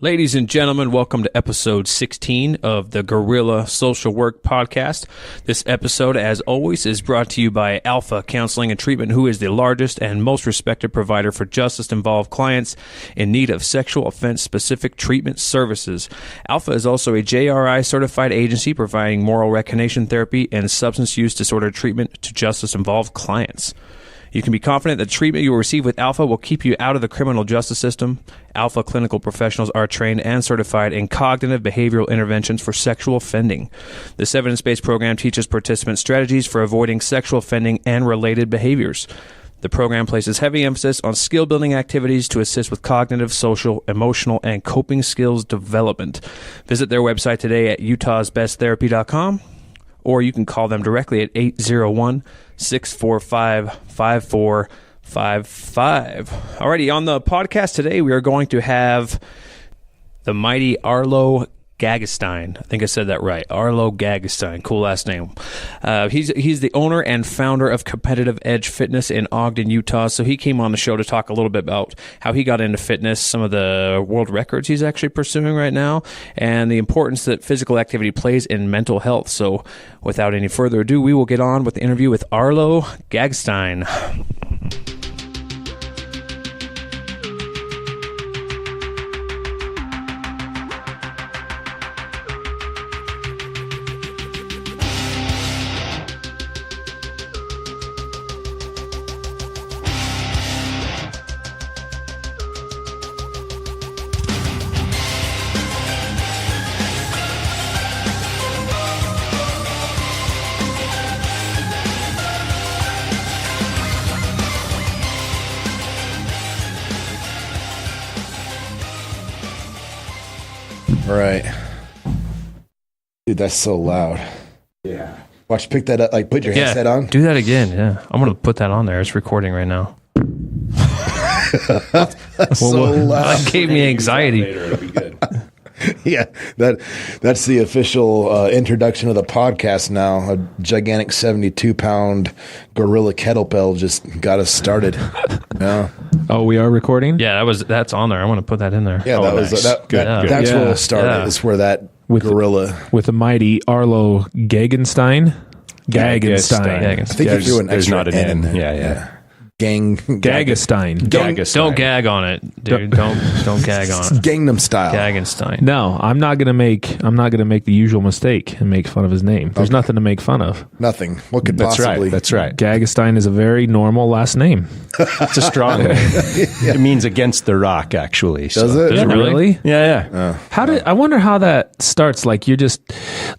Ladies and gentlemen, welcome to episode 16 of the Guerilla Social Work Podcast. This episode, as always, is brought to you by Alpha Counseling and Treatment, who is the largest and most respected provider for justice-involved clients in need of sexual offense-specific treatment services. Alpha is also a JRI-certified agency providing moral recognition therapy and substance use disorder treatment to justice-involved clients. You can be confident that treatment you will receive with Alpha will keep you out of the criminal justice system. Alpha clinical professionals are trained and certified in cognitive behavioral interventions for sexual offending. This evidence-based program teaches participants strategies for avoiding sexual offending and related behaviors. The program places heavy emphasis on skill-building activities to assist with cognitive, social, emotional, and coping skills development. Visit their website today at utahsbesttherapy.com. Or you can call them directly at 801-645-5455. Alrighty, on the podcast today, we are going to have the mighty Arlo Gagestein. I think I said that right. Arlo Gagestein. Cool last name. He's the owner and founder of Competitive Edge Fitness in Ogden, Utah. So he came on the show to talk a little bit about how he got into fitness, some of the world records he's actually pursuing right now, and the importance that physical activity plays in mental health. So without any further ado, we will get on with the interview with Arlo Gagestein. Right. Dude, that's so loud. Yeah. Watch, pick that up, like put your headset on. Do that again, yeah. I'm going to put that on there. It's recording right now. That's so loud. That gave me anxiety. Later, it'll be good. Yeah, that's the official introduction of the podcast now. A gigantic 72-pound Guerilla kettlebell just got us started. Yeah. Oh, we are recording? Yeah, that's on there. I want to put that in there. Yeah, Nice. that's where it started. Yeah. It's where that With Guerilla. With the mighty Arlo Gagestein. Gagestein. I think you threw an There's extra not an N. Yeah. Gagestein. Don't gag on it, dude. Don't gag on it. Gangnam Style. Gagestein. No, I'm not gonna make the usual mistake and make fun of his name. There's nothing to make fun of. Nothing. What could That's possibly? right. That's right. Gagestein is a very normal last name. It's a strong name. It means against the rock, actually. Does it? Does it really? Yeah. I wonder how that starts. Like you're just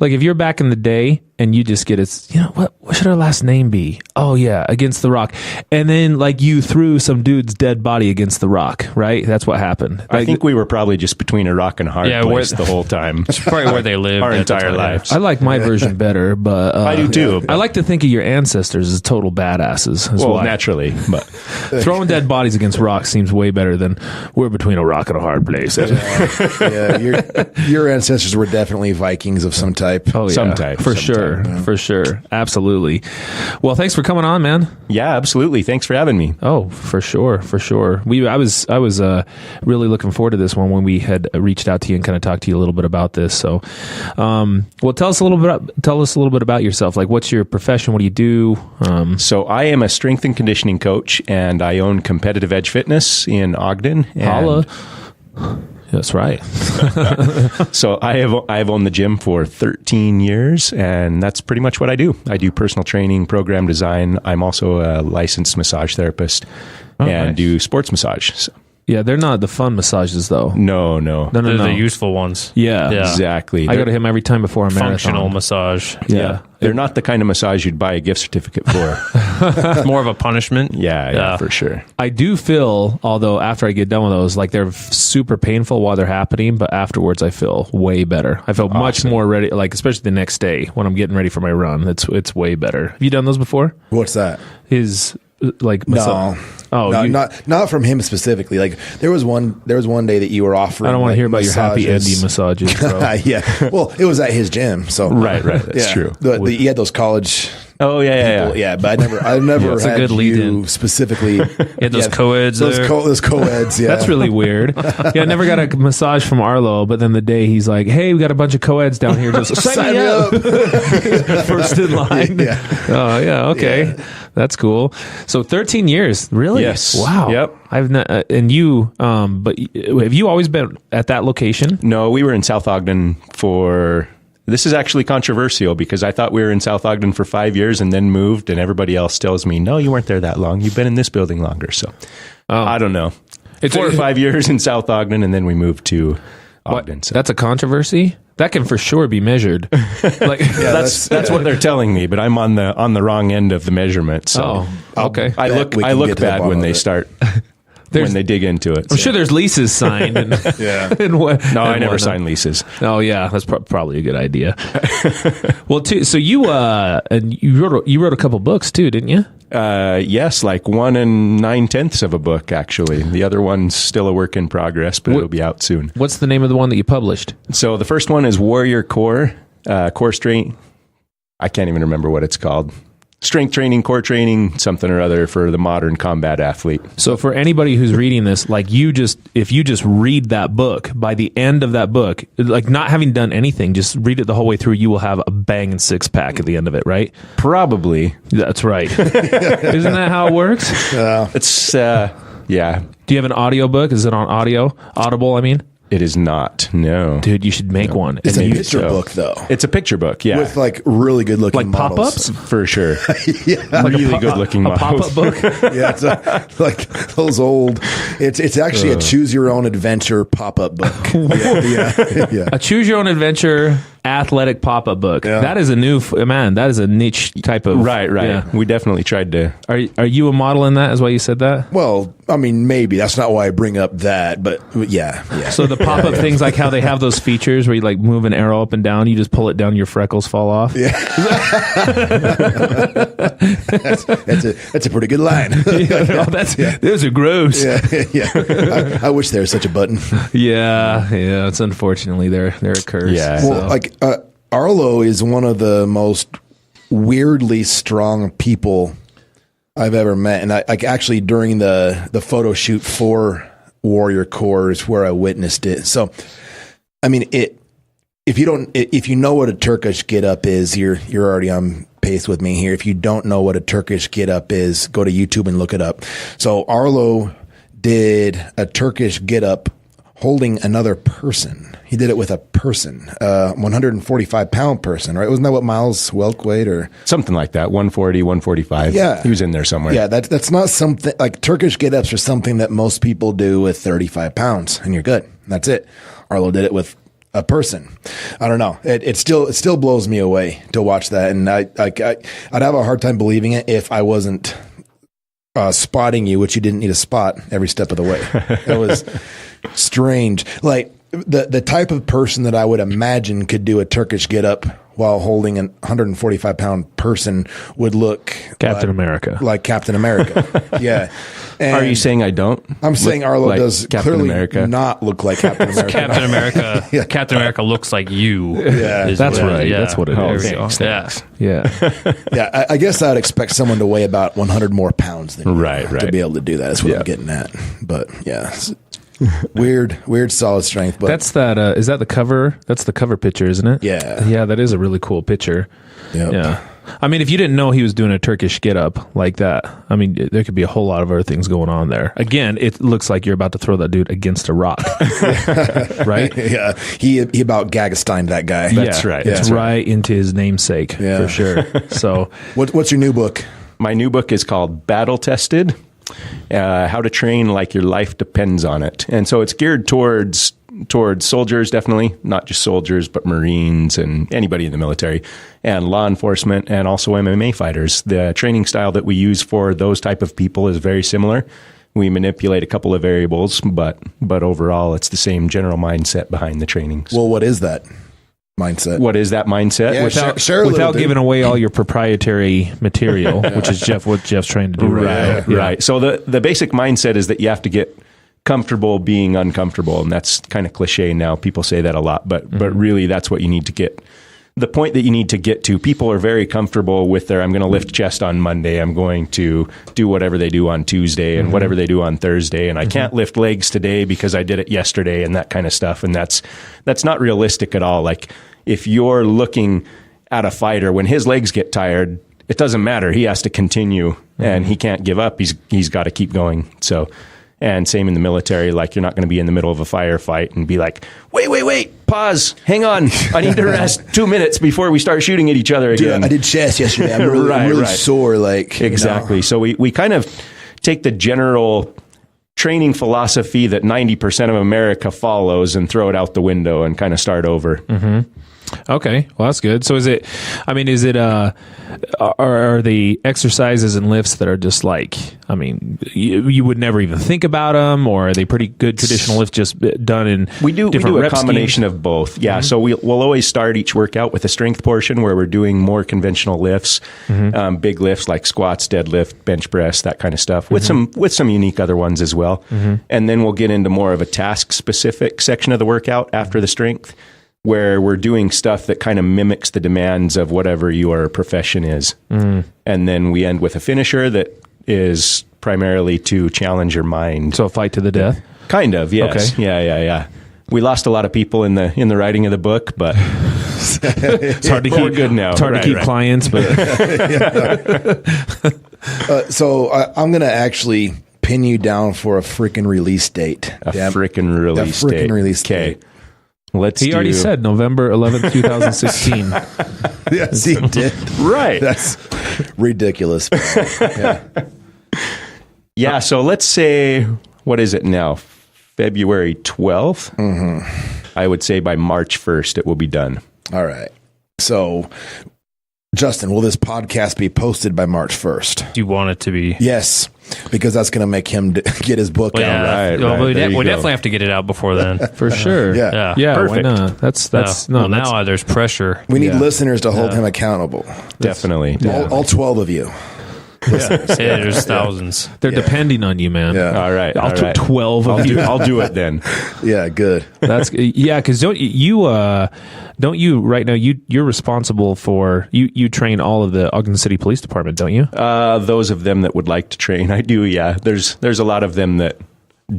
like if you're back in the day and you just get it. You know what should our last name be? Oh yeah, against the rock. And then like you threw some dude's dead body against the rock, right? That's what happened. I think we were probably just between a rock and a hard place the whole time. It's probably where they lived Our at the entire time. lives. I like my version better, but I do too. I like to think of your ancestors as total badasses. That's Well, why. naturally, but Throwing dead bodies against rocks seems way better than we're between a rock and a hard place. Yeah, your ancestors were definitely Vikings of some type. Oh yeah, Some type, for some sure, type, for sure, absolutely. Well, thanks for coming on, man. yeah, absolutely. Thanks for having me. Oh, for sure. I was really looking forward to this one when we had reached out to you and kind of talked to you a little bit about this. So, well, tell us a little bit about yourself. Like, what's your profession? What do you do? So I am a strength and conditioning coach, and I own Competitive Edge Fitness in Ogden. Holla. That's right. So I've owned the gym for 13 years, and that's pretty much what I do. I do personal training, program design. I'm also a licensed massage therapist and nice. do sports massage. So, Yeah, they're not the fun massages though. no. They're the useful ones. Yeah. Exactly. I go to him every time before a marathon. Functional massage. Yeah. They're not the kind of massage you'd buy a gift certificate for. It's more of a punishment. Yeah, for sure. I do feel, although after I get done with those, like they're super painful while they're happening, but afterwards I feel way better. I feel much more ready, like especially the next day when I'm getting ready for my run. It's way better. Have you done those before? What's that? His like No. Oh, no, you- not from him specifically. Like there was one day that you were offering. I don't want to hear about your happy massages. ending massages, bro. Yeah. Well, it was at his gym, so Right. That's true. He had those college Oh yeah. Yeah, but I've never It's a had good you lead-in. specifically. Those co-eds those there. those co-eds. Yeah, That's really weird. Yeah, I never got a massage from Arlo, but then the day he's like, "Hey, we got a bunch of co-eds down here. Just sign me up." First in line. Yeah. Oh yeah. Okay. Yeah. That's cool. So 13 years, really? Yes. Wow. Yep. I've not, and you, but have you always been at that location? No, we were in South Ogden for. This is actually controversial because I thought we were in South Ogden for 5 years and then moved, and everybody else tells me, no, you weren't there that long. You've been in this building longer. So I don't know. It's 4 or 5 years in South Ogden, and then we moved to Ogden. So. That's a controversy. That can for sure be measured. Like, That's what they're telling me, but I'm on the wrong end of the measurement. So okay. I look bad when they start. When they dig into it. I'm sure there's leases signed. And, Yeah. No, I never signed leases. Oh yeah, that's probably a good idea. Well, too. So you and you wrote a couple books too, didn't you? Yes, like 1 9/10 of a book, actually. The other one's still a work in progress, but it'll be out soon. What's the name of the one that you published? So the first one is Warrior Core, core strength. I can't even remember what it's called. Strength training, core training, something or other for the modern combat athlete. So for anybody who's reading this, like if you just read that book, by the end of that book, like not having done anything, just read it the whole way through, you will have a banging 6-pack at the end of it, right? Probably. That's right. Isn't that how it works? It's, yeah. Do you have an audio book? Is it on Audible, I mean? It is not, no. Dude, you should make one. It's And a you- picture book, though, It's a picture book, yeah. with like really good looking like models. pop-ups? For sure. Yeah, Really good looking a models. pop-up book? yeah, it's like those old. It's actually a choose your own adventure pop up book. Yeah. A choose your own adventure athletic pop-up book. Yeah. That is a new man. That is a niche type of Right. Yeah. We definitely tried to. Are you a model in that? Is why you said that? Well, I mean, maybe that's not why I bring up that, but yeah. So the pop-up things, like how they have those features where you like move an arrow up and down, you just pull it down, your freckles fall off. Yeah. that's a pretty good line. Those are gross. Yeah. I wish there was such a button. Yeah. It's unfortunately they're a curse. Yeah. Well, like Arlo is one of the most weirdly strong people I've ever met, and I like actually during the photo shoot for Warrior Core is where I witnessed it. So, I mean, if you know what a Turkish get up is, you're already on pace with me here. If you don't know what a Turkish get up is, go to YouTube and look it up. So Arlo did a Turkish get up holding another person. He did it with a person, 145-pound person, right? Wasn't that what Miles Welk weighed, or Something like that, 140, 145. Yeah. He was in there somewhere. Yeah, that's not something like Turkish get-ups are something that most people do with 35 pounds, and you're good. That's it. Arlo did it with a person. I don't know. It still blows me away to watch that, and I'd have a hard time believing it if I wasn't spotting you, which you didn't need to spot every step of the way. That was strange. Like the type of person that I would imagine could do a Turkish get-up while holding a 145-pound person would look Captain America. like Captain America. Yeah. And Are you saying I don't? I'm saying Arlo like does Captain clearly America? not look like Captain America. Captain America. Captain America looks like you. Yeah. is That's what- right. yeah. That's what it Oh, is. thanks. Yeah. Yeah. Yeah, I guess I'd expect someone to weigh about 100 more pounds than you Right. to be able to do that. That's what I'm getting at. But yeah, it's weird, solid strength. But That's that. Is that the cover? That's the cover picture, isn't it? Yeah. Yeah, that is a really cool picture. Yep. Yeah. I mean, if you didn't know he was doing a Turkish get up like that, I mean, there could be a whole lot of other things going on there. Again, it looks like you're about to throw that dude against a rock. Right? yeah, he about Gagestein that guy. That's right. It's That's right into his namesake Yeah. for sure. So, What's your new book? My new book is called Battle Tested, How to Train Like Your Life Depends on It. And so it's geared towards soldiers, definitely, not just soldiers, but Marines and anybody in the military, and law enforcement, and also MMA fighters. The training style that we use for those type of people is very similar. We manipulate a couple of variables, but overall, it's the same general mindset behind the trainings. Well, what is that mindset? What is that mindset? Yeah, Without- share a little, without dude. giving away all your proprietary material, which is what Jeff's trying to do. Right, Yeah. right. So the basic mindset is that you have to get comfortable being uncomfortable, and that's kind of cliche now. People say that a lot, but really that's what you need to get the point that you need to get to, people are very comfortable with their, I'm going to lift chest on Monday. I'm going to do whatever they do on Tuesday and whatever they do on Thursday. And I can't lift legs today because I did it yesterday and that kind of stuff. And that's not realistic at all. Like if you're looking at a fighter, when his legs get tired, it doesn't matter. He has to continue and he can't give up. He's got to keep going. So, and same in the military, like you're not going to be in the middle of a firefight and be like, wait, pause, hang on. I need to rest 2 minutes before we start shooting at each other again. Dude, I did chest yesterday. I'm really sore. Like exactly. So we kind of take the general training philosophy that 90% of America follows and throw it out the window and kind of start over. Okay, well that's good. So are the exercises and lifts that are just like, I mean, you would never even think about them, or are they pretty good traditional lifts just done in we do a combination schemes? Of both. Yeah, so we'll always start each workout with a strength portion where we're doing more conventional lifts, big lifts like squats, deadlift, bench press, that kind of stuff, with some unique other ones as well. And then we'll get into more of a task specific section of the workout after the strength, where we're doing stuff that kind of mimics the demands of whatever your profession is. And then we end with a finisher that is primarily to challenge your mind. So a fight to the death? Kind of, yes. Okay. Yeah. We lost a lot of people in the writing of the book, but it's hard to keep good now. It's hard to keep clients, but so I'm going to actually pin you down for a freaking release date. Freaking release date. Okay. He already said November 11th, 2016. Yes, he did. Right. That's ridiculous. Yeah, so let's say, what is it now? February 12th? I would say by March 1st it will be done. All right. So, Justin, will this podcast be posted by March 1st? Do you want it to be? Yes, because that's going to make him get his book out. Yeah, right. We definitely have to get it out before then. For sure. Yeah. Perfect. Why not? That's now there's pressure. We need listeners to hold him accountable. Definitely. All 12 of you. There's thousands. They're depending on you, man. Yeah. All right. I'll do 12 of you. I'll do it then. Yeah, good. That's because don't you right now you're responsible for you train all of the Ogden City Police Department, don't you? Those of them that would like to train, I do. Yeah, there's a lot of them that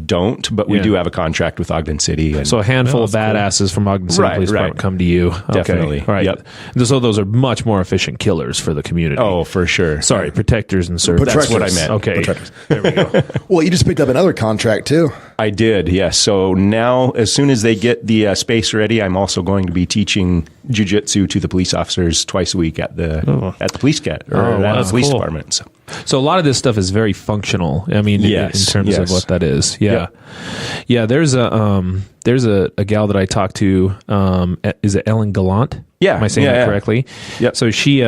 don't, but we do have a contract with Ogden City. And, so a handful of badasses from Ogden City Police Department come to you. Definitely. Okay. Right. Yep. So those are much more efficient killers for the community. Oh, for sure. Sorry, protectors and servants. That's what I meant. Okay. There we go. Well, you just picked up another contract too. I did, yes. So now, as soon as they get the space ready, I'm also going to be teaching jiu-jitsu to the police officers twice a week at the police police department. So a lot of this stuff is very functional. I mean, in terms of what that is. Yeah. Yep. Yeah. There's a gal that I talked to. Is it Ellen Gallant? Yeah. Am I saying that correctly? Yep. So she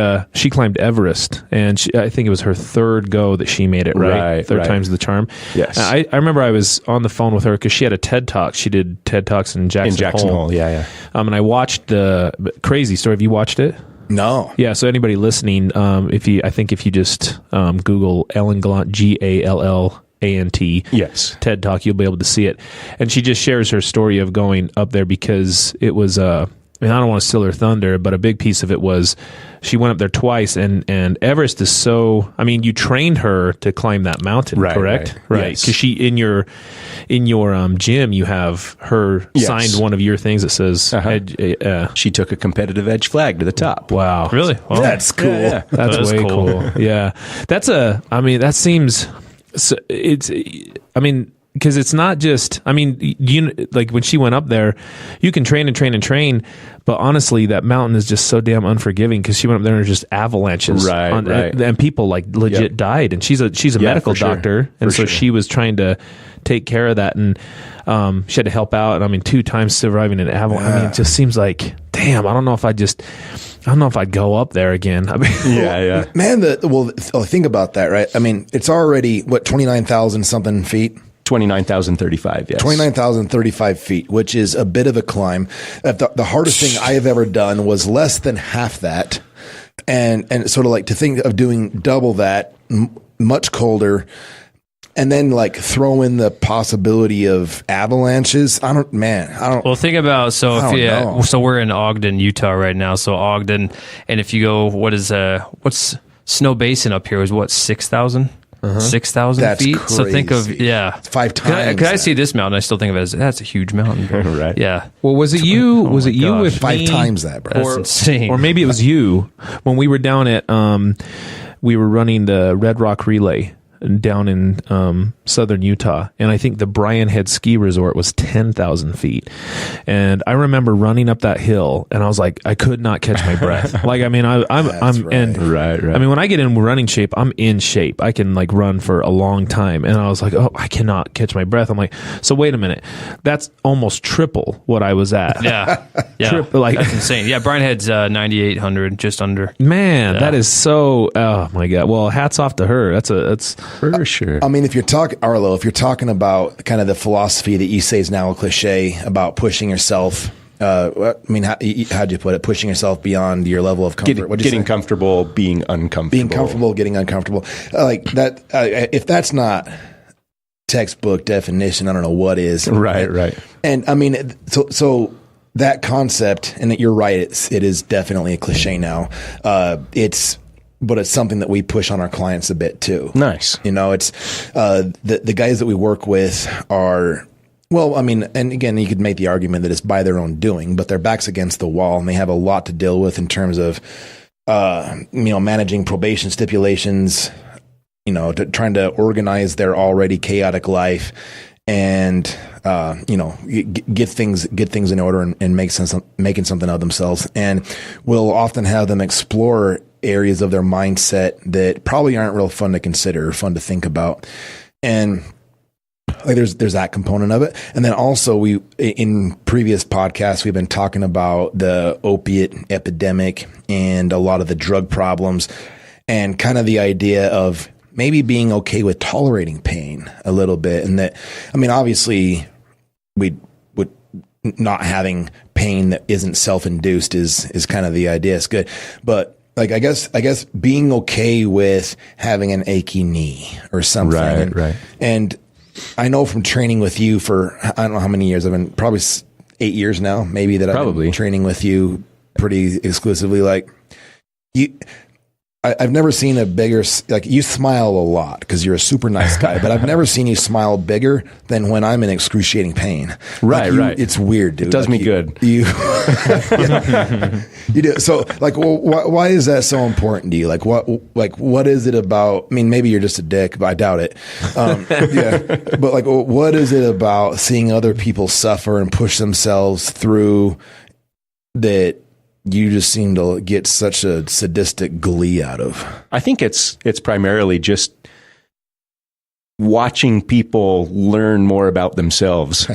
climbed Everest, and I think it was her third go that she made it, right? Third time's the charm. Yes. I remember I was on the phone with her because she had a TED Talk. She did TED Talks in Jackson Hole. Yeah. And I watched the crazy story. Have you watched it? No. Yeah. So anybody listening, if you just Google Ellen Gallant, GALLANT, Yes. TED Talk, you'll be able to see it. And she just shares her story of going up there because it was I don't want to steal her thunder, but a big piece of it was she went up there twice, and Everest is so. I mean, you trained her to climb that mountain, correct? Right. Yes. Because she in your gym, you have her signed one of your things that says. She took a competitive edge flag to the top. Wow, really? Well, that's cool. Yeah. That's way cool. Yeah, that seems. Because it's not just, like when she went up there, you can train and train and train, but honestly, that mountain is just so damn unforgiving because she went up there and there's just avalanches. Right. And people like legit died. And she's a medical doctor. And so she was trying to take care of that. And she had to help out. And 2 times surviving an avalanche. It just seems like, damn, I don't know if I'd go up there again. Man, think about that, right? It's already, 29,000 something feet? 29,035, yes. 29,035 feet, which is a bit of a climb. The hardest thing I have ever done was less than half that. And sort of like to think of doing double that, much colder. and then like throw in the possibility of avalanches. Well, think about, so we're in Ogden, Utah right now. So Ogden, and if you go, what's Snow Basin up here is what, 6,000? 6,000 feet. Crazy. So think of, It's 5 times. Could I see this mountain? I still think of it as, that's a huge mountain. Right. Yeah. Well, was it you? Was it you with 5 me? times that, bro. That's insane. Or maybe it was you when we were down at we were running the Red Rock Relay down in southern Utah, and I think the Bryan Head Ski Resort was 10,000 feet. And I remember running up that hill, and I was like, I could not catch my breath. Like, I mean, I'm right. and Right. I mean, when I get in running shape, I'm in shape. I can like run for a long time, and I was like, oh, I cannot catch my breath. I'm like, so wait a minute, that's almost triple what I was at. Yeah. That's insane. Yeah, Bryan Head's 9,800, just under. Man, that is so. Oh my god. Well, hats off to her. That's For sure. I mean, if you're talking about kind of the philosophy that you say is now a cliche about pushing yourself, I mean, how'd you put it? Pushing yourself beyond your level of comfort. Getting comfortable, being uncomfortable. Being comfortable, getting uncomfortable. Like that. If that's not textbook definition, I don't know what is. Right. And I mean, so that concept, and you're right, it is definitely a cliche now. But it's something that we push on our clients a bit too. Nice. You know, it's the guys that we work with are, well, I mean, and again, you could make the argument that it's by their own doing, but their back's against the wall and they have a lot to deal with in terms of, managing probation stipulations, trying to organize their already chaotic life and, get things in order and making something of themselves. And we'll often have them explore areas of their mindset that probably aren't real fun to consider or fun to think about. And like there's that component of it. And then also in previous podcasts, we've been talking about the opiate epidemic and a lot of the drug problems and kind of the idea of maybe being okay with tolerating pain a little bit. And that, I mean, obviously we would not having pain that isn't self-induced is kind of the idea. It's good. But like, I guess being okay with having an achy knee or something. Right. And I know from training with you for, I don't know how many years I've been, probably 8 years now, maybe that I've been training with you pretty exclusively. Like I've never seen a bigger, like you smile a lot because you're a super nice guy, but I've never seen you smile bigger than when I'm in excruciating pain. Right. It's weird, dude. It does me good. You do. So like, well, why is that so important to you? Like what is it about? I mean, maybe you're just a dick, but I doubt it. But like, what is it about seeing other people suffer and push themselves through that you just seem to get such a sadistic glee out of? I think it's primarily just watching people learn more about themselves.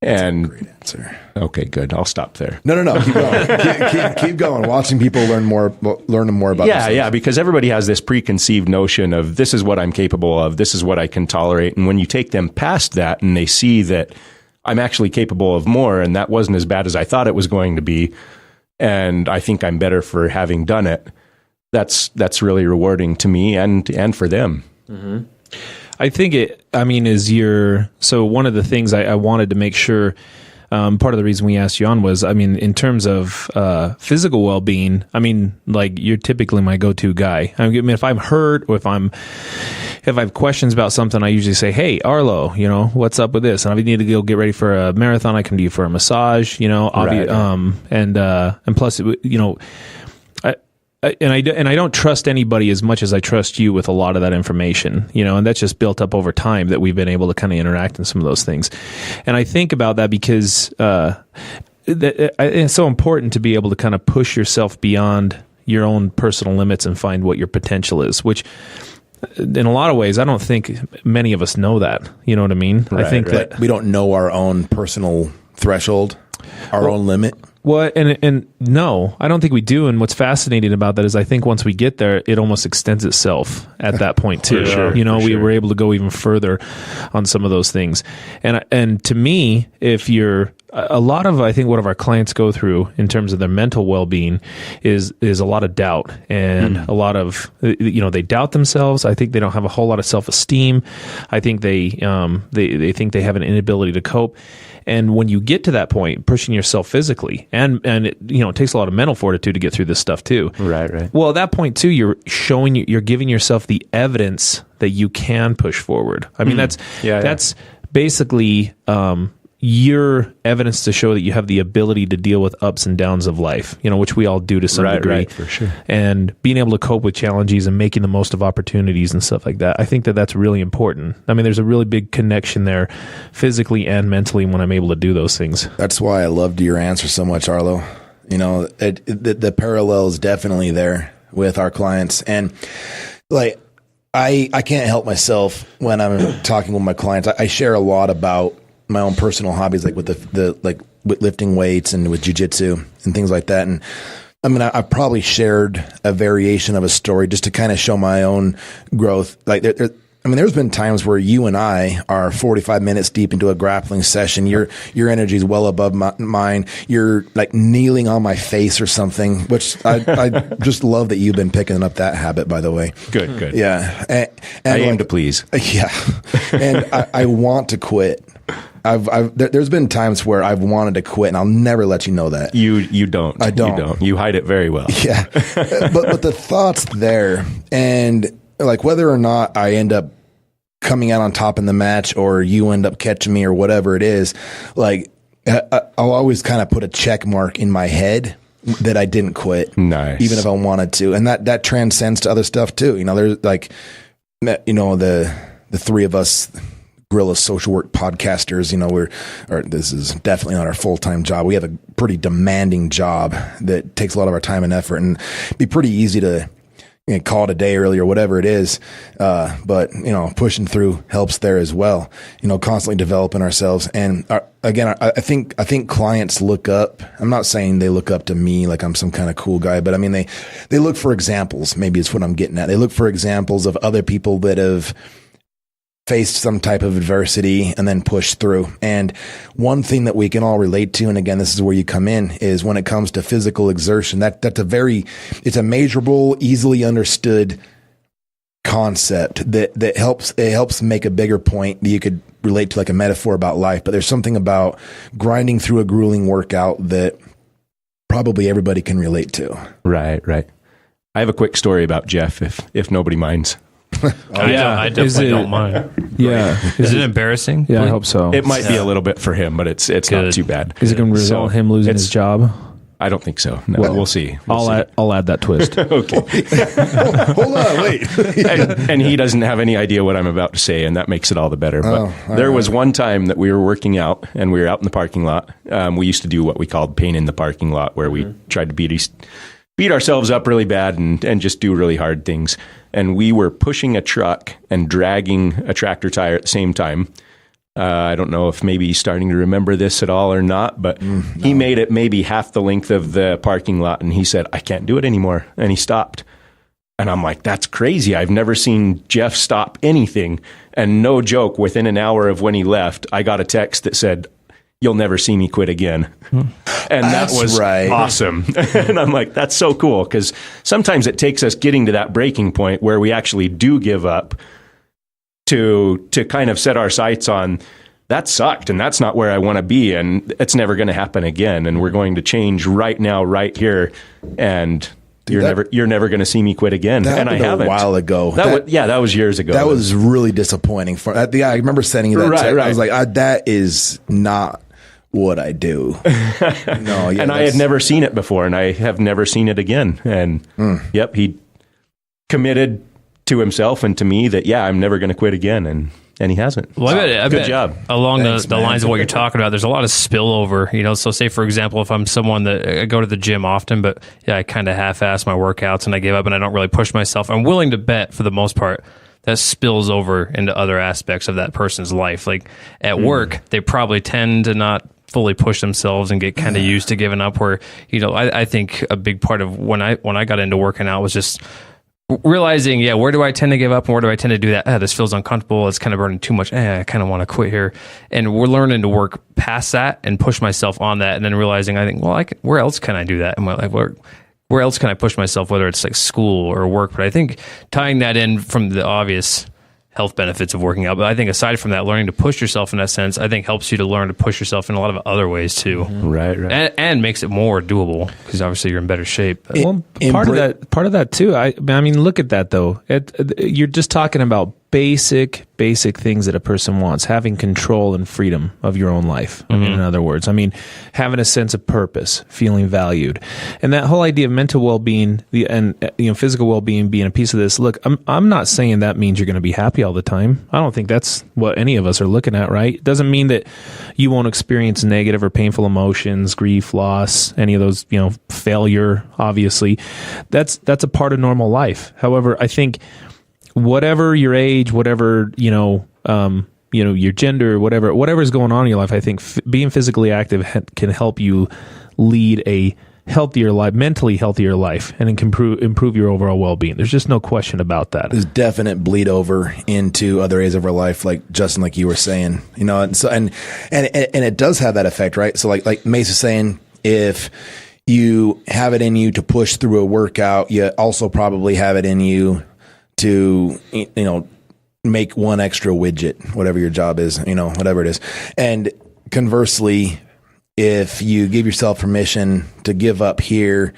That's a great answer. Okay, good. I'll stop there. No. Keep going. keep going. Watching people learn more about themselves. Yeah, because everybody has this preconceived notion of this is what I'm capable of, this is what I can tolerate. And when you take them past that and they see that I'm actually capable of more and that wasn't as bad as I thought it was going to be, and I think I'm better for having done it, that's really rewarding to me and for them. Mm-hmm. I think so one of the things I wanted to make sure, part of the reason we asked you on was, I mean, in terms of physical well-being, I mean, like you're typically my go-to guy. I mean, if I'm hurt or if I have questions about something, I usually say, hey, Arlo, what's up with this? And if I need to go get ready for a marathon, I come to you for a massage, Right. And plus, I don't trust anybody as much as I trust you with a lot of that information, and that's just built up over time that we've been able to kind of interact in some of those things. And I think about that because it's so important to be able to kind of push yourself beyond your own personal limits and find what your potential is, which in a lot of ways, I don't think many of us know that. You know what I mean? Right, I think that we don't know our own personal threshold, our own limit. Well, and no, I don't think we do. And what's fascinating about that is I think once we get there, it almost extends itself at that point too. Sure, you know, we were able to go even further on some of those things. And to me, if you're a lot of, I think what our clients go through in terms of their mental well-being is a lot of doubt and a lot of, they doubt themselves. I think they don't have a whole lot of self-esteem. I think they think they have an inability to cope. And when you get to that point, pushing yourself physically, and it, it takes a lot of mental fortitude to get through this stuff too. Right. Well, at that point too, you're giving yourself the evidence that you can push forward. I mean, that's basically your evidence to show that you have the ability to deal with ups and downs of life, which we all do to some degree. Right, for sure. And being able to cope with challenges and making the most of opportunities and stuff like that. I think that that's really important. I mean, there's a really big connection there physically and mentally when I'm able to do those things. That's why I loved your answer so much, Arlo. The parallel is definitely there with our clients. And like, I can't help myself when I'm talking with my clients. I share a lot about my own personal hobbies, like with with lifting weights and with jiu-jitsu and things like that. And I mean, I've probably shared a variation of a story just to kind of show my own growth. Like there's been times where you and I are 45 minutes deep into a grappling session. Your energy is well above mine. You're like kneeling on my face or something, which I just love that you've been picking up that habit, by the way. Good. Yeah. And I aim to please. Yeah. And I want to quit. There's been times where I've wanted to quit, and I'll never let you know that. You don't. I don't. You don't. You hide it very well. Yeah. but the thought's there, and like whether or not I end up coming out on top in the match or you end up catching me or whatever it is, like I'll always kind of put a check mark in my head that I didn't quit. Nice. Even if I wanted to. And that transcends to other stuff too. There's like, the three of us, Guerilla social work podcasters, this is definitely not our full-time job. We have a pretty demanding job that takes a lot of our time and effort, and it'd be pretty easy to call it a day early or whatever it is. But pushing through helps there as well, constantly developing ourselves. And again, I think clients look up. I'm not saying they look up to me like I'm some kind of cool guy, but I mean, they look for examples. Maybe it's what I'm getting at. They look for examples of other people that have faced some type of adversity and then pushed through. And one thing that we can all relate to, and again, this is where you come in, is when it comes to physical exertion, it's a measurable, easily understood concept that helps make a bigger point that you could relate to, like a metaphor about life. But there's something about grinding through a grueling workout that probably everybody can relate to. Right. I have a quick story about Jeff, if nobody minds. I definitely don't mind. Yeah. Is it embarrassing? Yeah, I hope so. It might be a little bit for him, but it's not too bad. Is it going to result in him losing his job? I don't think so. No, we'll see. I'll add that twist. Okay. Hold on, wait. and he doesn't have any idea what I'm about to say, and that makes it all the better. But there was one time that we were working out, and we were out in the parking lot. We used to do what we called pain in the parking lot, where we tried to beat ourselves up really bad and just do really hard things. And we were pushing a truck and dragging a tractor tire at the same time. I don't know if maybe he's starting to remember this at all or not, but he made it maybe half the length of the parking lot, and he said, "I can't do it anymore." And he stopped. And I'm like, that's crazy. I've never seen Jeff stop anything. And no joke, within an hour of when he left, I got a text that said, "You'll never see me quit again." And that was awesome. And I'm like, that's so cool, because sometimes it takes us getting to that breaking point where we actually do give up to kind of set our sights on, that sucked, and that's not where I want to be, and it's never going to happen again, and we're going to change right now, right here, and you're never going to see me quit again. That and I haven't. A while ago. That was years ago. That was really disappointing. I remember sending you that text. I was like, that is not what I do. No, yeah, and I had never seen it before, and I have never seen it again. And yep, he committed to himself and to me that, I'm never going to quit again. And he hasn't. Well, I bet job. Along the lines of what you're talking about, there's a lot of spillover, so say, for example, if I'm someone that I go to the gym often, but I kind of half-ass my workouts and I give up and I don't really push myself, I'm willing to bet for the most part that spills over into other aspects of that person's life. Like at work, they probably tend to not fully push themselves and get kind of used to giving up. Where, I think a big part of when I got into working out was just realizing, where do I tend to give up and where do I tend to do that? This feels uncomfortable. It's kind of burning too much. I kind of want to quit here. And we're learning to work past that and push myself on that. And then realizing, I think, well, where else can I do that in my life? Where else can I push myself, whether it's like school or work? But I think tying that in from the obvious health benefits of working out, but I think aside from that, learning to push yourself in that sense, I think helps you to learn to push yourself in a lot of other ways too. Right. And makes it more doable because obviously you're in better shape. Well, part of that too. I mean, look at that though. You're just talking about basic things that a person wants, having control and freedom of your own life. I mean, in other words, having a sense of purpose, feeling valued, and that whole idea of mental well-being and physical well-being being a piece of this. Look, I'm not saying that means you're going to be happy all the time. I don't think that's what any of us are looking at, right? It doesn't mean that you won't experience negative or painful emotions, grief, loss, any of those, failure, obviously. That's a part of normal life. However, I think whatever your age, whatever, your gender, whatever's going on in your life, I think being physically active can help you lead a healthier life, mentally healthier life, and it can improve your overall well-being. There's just no question about that. There's definite bleed over into other areas of our life, like Justin, like you were saying, and so and it does have that effect, right? So like Mace is saying, if you have it in you to push through a workout, you also probably have it in you to, make one extra widget, whatever your job is, whatever it is. And conversely, if you give yourself permission to give up here,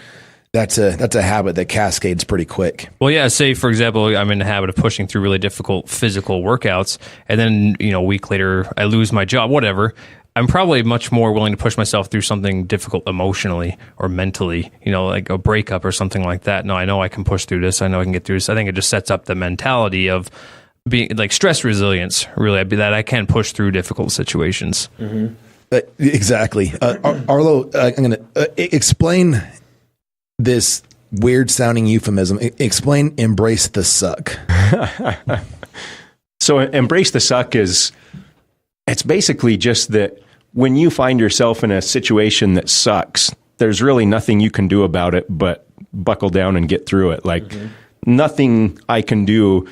that's a habit that cascades pretty quick. Well, yeah, say, for example, I'm in the habit of pushing through really difficult physical workouts, and then, a week later, I lose my job, whatever. I'm probably much more willing to push myself through something difficult emotionally or mentally, like a breakup or something like that. No, I know I can push through this. I know I can get through this. I think it just sets up the mentality of being like stress resilience, really, that I can push through difficult situations. Mm-hmm. Exactly. Arlo, I'm going to explain this weird sounding euphemism. Explain embrace the suck. So embrace the suck it's basically just that when you find yourself in a situation that sucks, there's really nothing you can do about it but buckle down and get through it. Like nothing I can do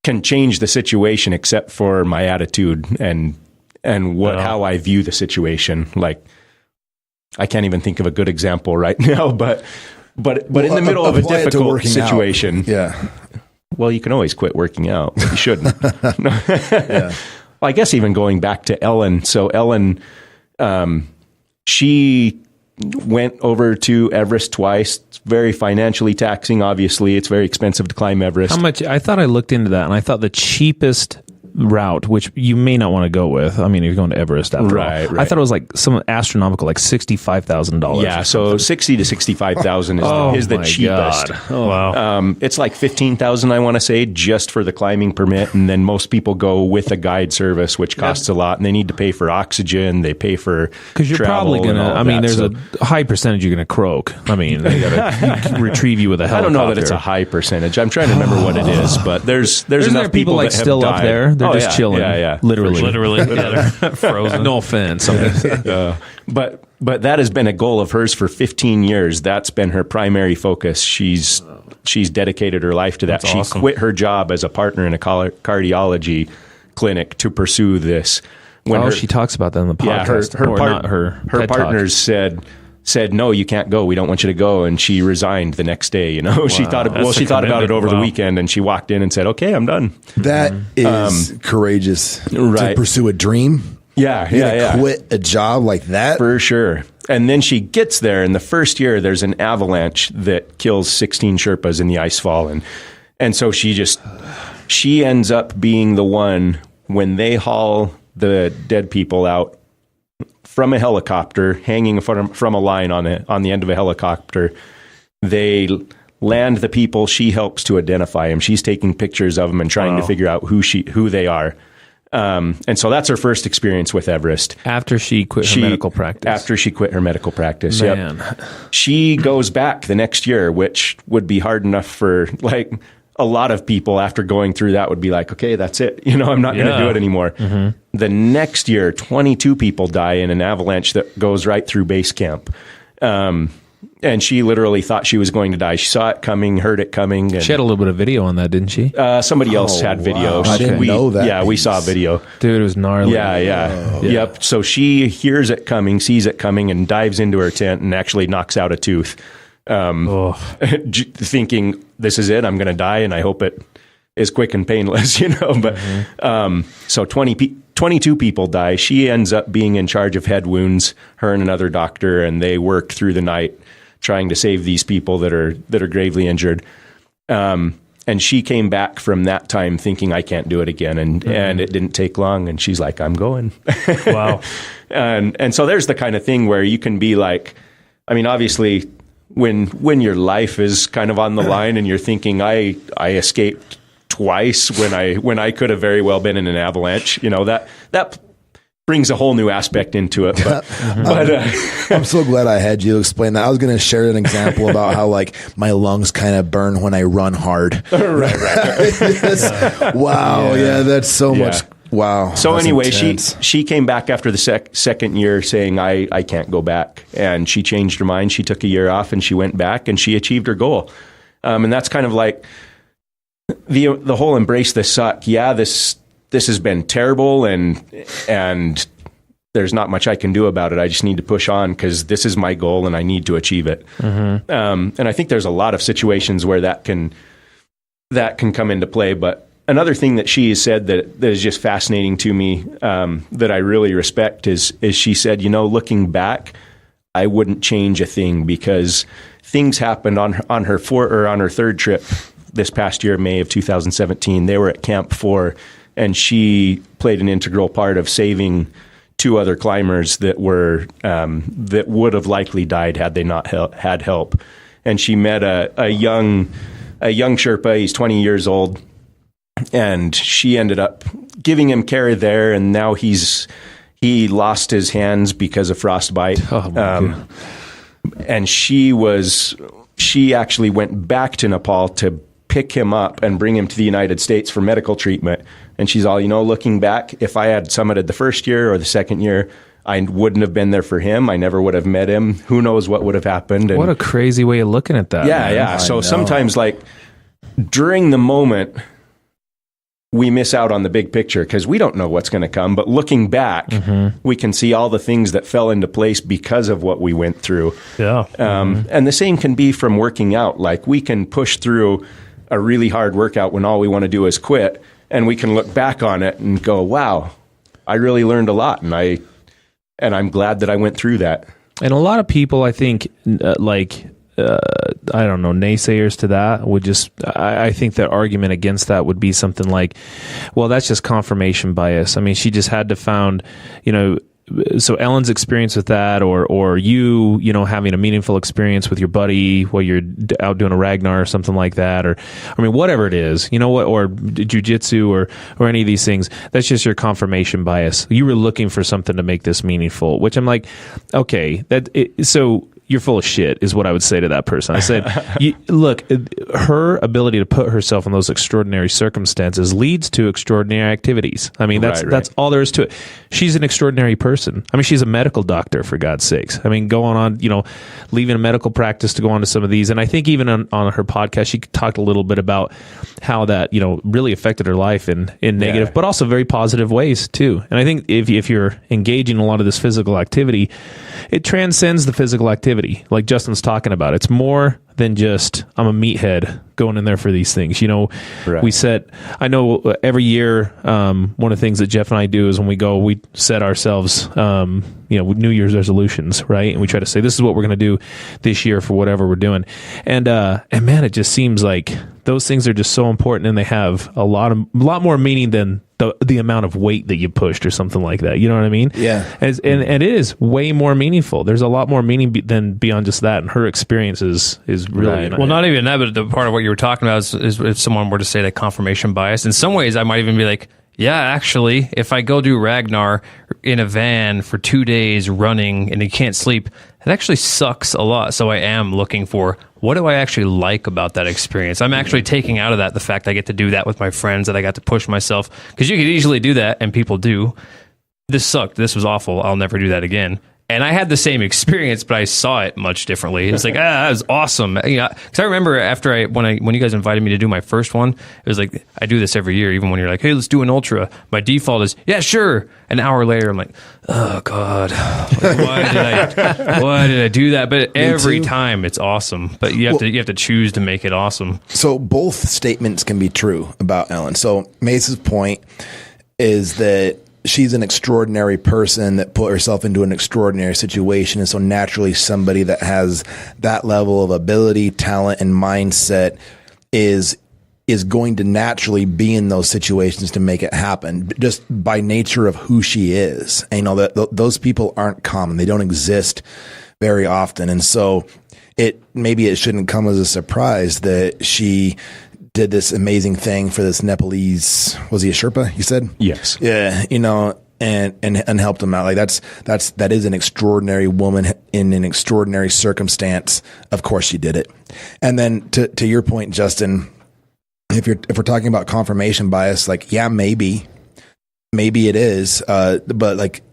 can change the situation except for my attitude and how I view the situation. Like I can't even think of a good example right now, but in the middle of a difficult situation, well, you can always quit working out. But you shouldn't. Yeah. Well, I guess even going back to Ellen. So Ellen, she went over to Everest twice. It's very financially taxing. Obviously, it's very expensive to climb Everest. How much? I thought I looked into that, and I thought the cheapest route, which you may not want to go with. I mean, if you're going to Everest after all. Right. I thought it was like some astronomical, like $65,000. Yeah, so $60,000 to $65,000 is the cheapest. God. Oh wow! It's like $15,000, I want to say, just for the climbing permit, and then most people go with a guide service, which costs a lot, and they need to pay for oxygen. They pay for because you're probably gonna. I mean, there's a high percentage you're gonna croak. I mean, they gotta retrieve you with a helicopter. I don't know that it's a high percentage. I'm trying to remember what it is, but there's enough people like that have still died. Up there. They're just chilling. Yeah. Literally, they're frozen. No offense. But that has been a goal of hers for 15 years. That's been her primary focus. She's dedicated her life to that. That's she awesome. quit her job as a partner in a cardiology clinic to pursue this. When she talks about that in the podcast. Her partners said, no, you can't go. We don't want you to go. And she resigned the next day. Wow. She thought about it over the weekend, and she walked in and said, okay, I'm done. That is courageous to pursue a dream. Yeah. Quit a job like that. For sure. And then she gets there, and the first year there's an avalanche that kills 16 Sherpas in the ice fall. And so she ends up being the one when they haul the dead people out from a helicopter, hanging from a line on the end of a helicopter. They land the people. She helps to identify them. She's taking pictures of them and trying to figure out who they are. And so that's her first experience with Everest. After she quit her medical practice. After she quit her medical practice. Man. Yep. She goes back the next year, which would be hard enough for a lot of people after going through that would be like, okay, that's it. You know, I'm not going to do it anymore. The next year, 22 people die in an avalanche that goes right through base camp. And she literally thought she was going to die. She saw it coming, heard it coming. And she had a little bit of video on that, didn't she? Somebody else had video. Wow. I didn't know that. Yeah, we saw video. Dude, it was gnarly. Yeah. Yep. So she hears it coming, sees it coming, and dives into her tent and actually knocks out a tooth. Thinking, this is it, I'm going to die, and I hope it is quick and painless, you know. But so 22 people die. She ends up being in charge of head wounds, her and another doctor, and they worked through the night trying to save these people that are gravely injured. And she came back from that time thinking, I can't do it again. And it didn't take long. And she's like, I'm going. Wow. And so there's the kind of thing where you can be like, I mean, obviously when your life is kind of on the line and you're thinking, I escaped twice when I could have very well been in an avalanche, you know, that brings a whole new aspect into it. But I'm so glad I had you explain that. I was going to share an example about how like my lungs kind of burn when I run hard. right. Wow. Yeah. That's so much. Wow. So anyway, intense. she came back after the second year saying, I can't go back. And she changed her mind. She took a year off and she went back and she achieved her goal. And that's kind of like the whole embrace the suck. Yeah, this has been terrible and there's not much I can do about it. I just need to push on because this is my goal and I need to achieve it. And I think there's a lot of situations where that can come into play. But another thing that she has said that is just fascinating to me, that I really respect is she said, you know, looking back, I wouldn't change a thing because things happened on her third trip this past year, May of 2017. They were at Camp 4 and she played an integral part of saving 2 other climbers that would have likely died had they not had help. And she met a young Sherpa. He's 20 years old. And she ended up giving him care there, and now he lost his hands because of frostbite. And she actually went back to Nepal to pick him up and bring him to the United States for medical treatment. And she's all, you know, looking back, if I had summited the first year or the second year, I wouldn't have been there for him. I never would have met him. Who knows what would have happened? And what a crazy way of looking at that. Yeah. So sometimes, like, during the moment, we miss out on the big picture because we don't know what's going to come. But looking back, we can see all the things that fell into place because of what we went through. Yeah. And the same can be from working out. Like, we can push through a really hard workout when all we want to do is quit, and we can look back on it and go, wow, I really learned a lot. And I'm glad that I went through that. And a lot of people, I think, I don't know, naysayers to that would just, I think their argument against that would be something like, well, that's just confirmation bias. I mean, she just had to found, you know, so Ellen's experience with that, or you know, having a meaningful experience with your buddy while you're out doing a Ragnar or something like that, or, I mean, whatever it is, you know what, or jujitsu or any of these things, that's just your confirmation bias. You were looking for something to make this meaningful, which I'm like, okay, so you're full of shit is what I would say to that person. I said, look, her ability to put herself in those extraordinary circumstances leads to extraordinary activities. I mean, that's all there is to it. She's an extraordinary person. I mean, she's a medical doctor, for God's sakes. I mean, going on, you know, leaving a medical practice to go on to some of these. And I think even on her podcast, she talked a little bit about how that, you know, really affected her life in negative, but also very positive ways too. And I think if you're engaging in a lot of this physical activity, it transcends the physical activity. Like Justin's talking about, it's more than just I'm a meathead going in there for these things. You know, I know every year, one of the things that Jeff and I do is when we go, we set ourselves, you know, New Year's resolutions, right? And we try to say, this is what we're going to do this year for whatever we're doing. And man, it just seems like those things are just so important, and they have a lot more meaning than the amount of weight that you pushed or something like that. You know what I mean? Yeah. And it is way more meaningful. There's a lot more meaning than beyond just that. And her experience is really well, not even that, but the part of what you were talking about is if someone were to say that confirmation bias, in some ways I might even be like, Yeah, actually, if I go do Ragnar in a van for 2 days running and you can't sleep, it actually sucks a lot. So I am looking for, what do I actually like about that experience? I'm actually taking out of that the fact I get to do that with my friends, that I got to push myself. Because you could easily do that, and people do. This sucked. This was awful. I'll never do that again. And I had the same experience, but I saw it much differently. It's like, that was awesome. Because I remember after when you guys invited me to do my first one, it was like, I do this every year, even when you're like, hey, let's do an ultra. My default is, yeah, sure. An hour later, I'm like, oh God, why did I do that? But every time it's awesome. But you have to choose to make it awesome. So both statements can be true about Ellen. So Mace's point is that she's an extraordinary person that put herself into an extraordinary situation. And so naturally somebody that has that level of ability, talent, and mindset is going to naturally be in those situations to make it happen, just by nature of who she is. And that those people aren't common. They don't exist very often. And so maybe it shouldn't come as a surprise that she did this amazing thing for this Nepalese, was he a Sherpa, you said? Yes. Yeah, and helped him out. Like that is an extraordinary woman in an extraordinary circumstance. Of course she did it. And then to your point, Justin, if we're talking about confirmation bias, like, yeah, maybe it is, but like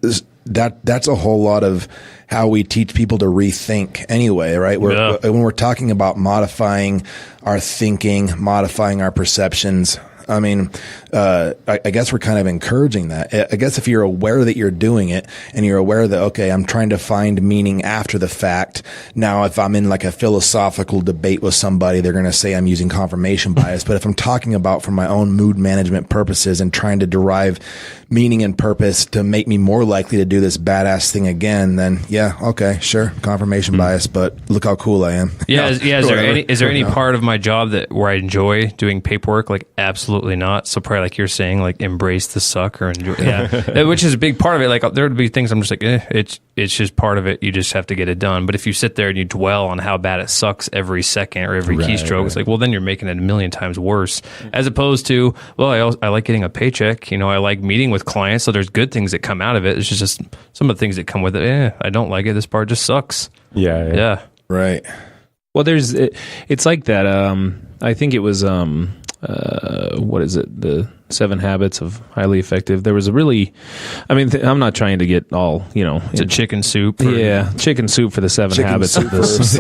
that's a whole lot of how we teach people to rethink anyway, right? When we're talking about modifying our thinking, modifying our perceptions, I mean, I guess we're kind of encouraging that. I guess if you're aware that you're doing it and you're aware that, okay, I'm trying to find meaning after the fact. Now, if I'm in like a philosophical debate with somebody, they're going to say I'm using confirmation bias. But if I'm talking about for my own mood management purposes and trying to derive meaning and purpose to make me more likely to do this badass thing again, then yeah, okay, sure, confirmation bias, but look how cool I am. Yeah, is there any part of my job where I enjoy doing paperwork? Like, absolutely not. So probably like you're saying, like, embrace the suck or enjoy, which is a big part of it. Like, there would be things I'm just like, it's just part of it. You just have to get it done. But if you sit there and you dwell on how bad it sucks every second or every keystroke, it's like, well, then you're making it a million times worse. As opposed to, well, I like getting a paycheck. I like meeting with clients, so there's good things that come out of it. It's just some of the things that come with it. I don't like it. This part just sucks. Yeah. Right. Well, it's like that. I think it was what is it? The 7 Habits of Highly Effective. There was a really, I'm not trying to get all, it's a chicken soup. Chicken soup for the 7 habits of this.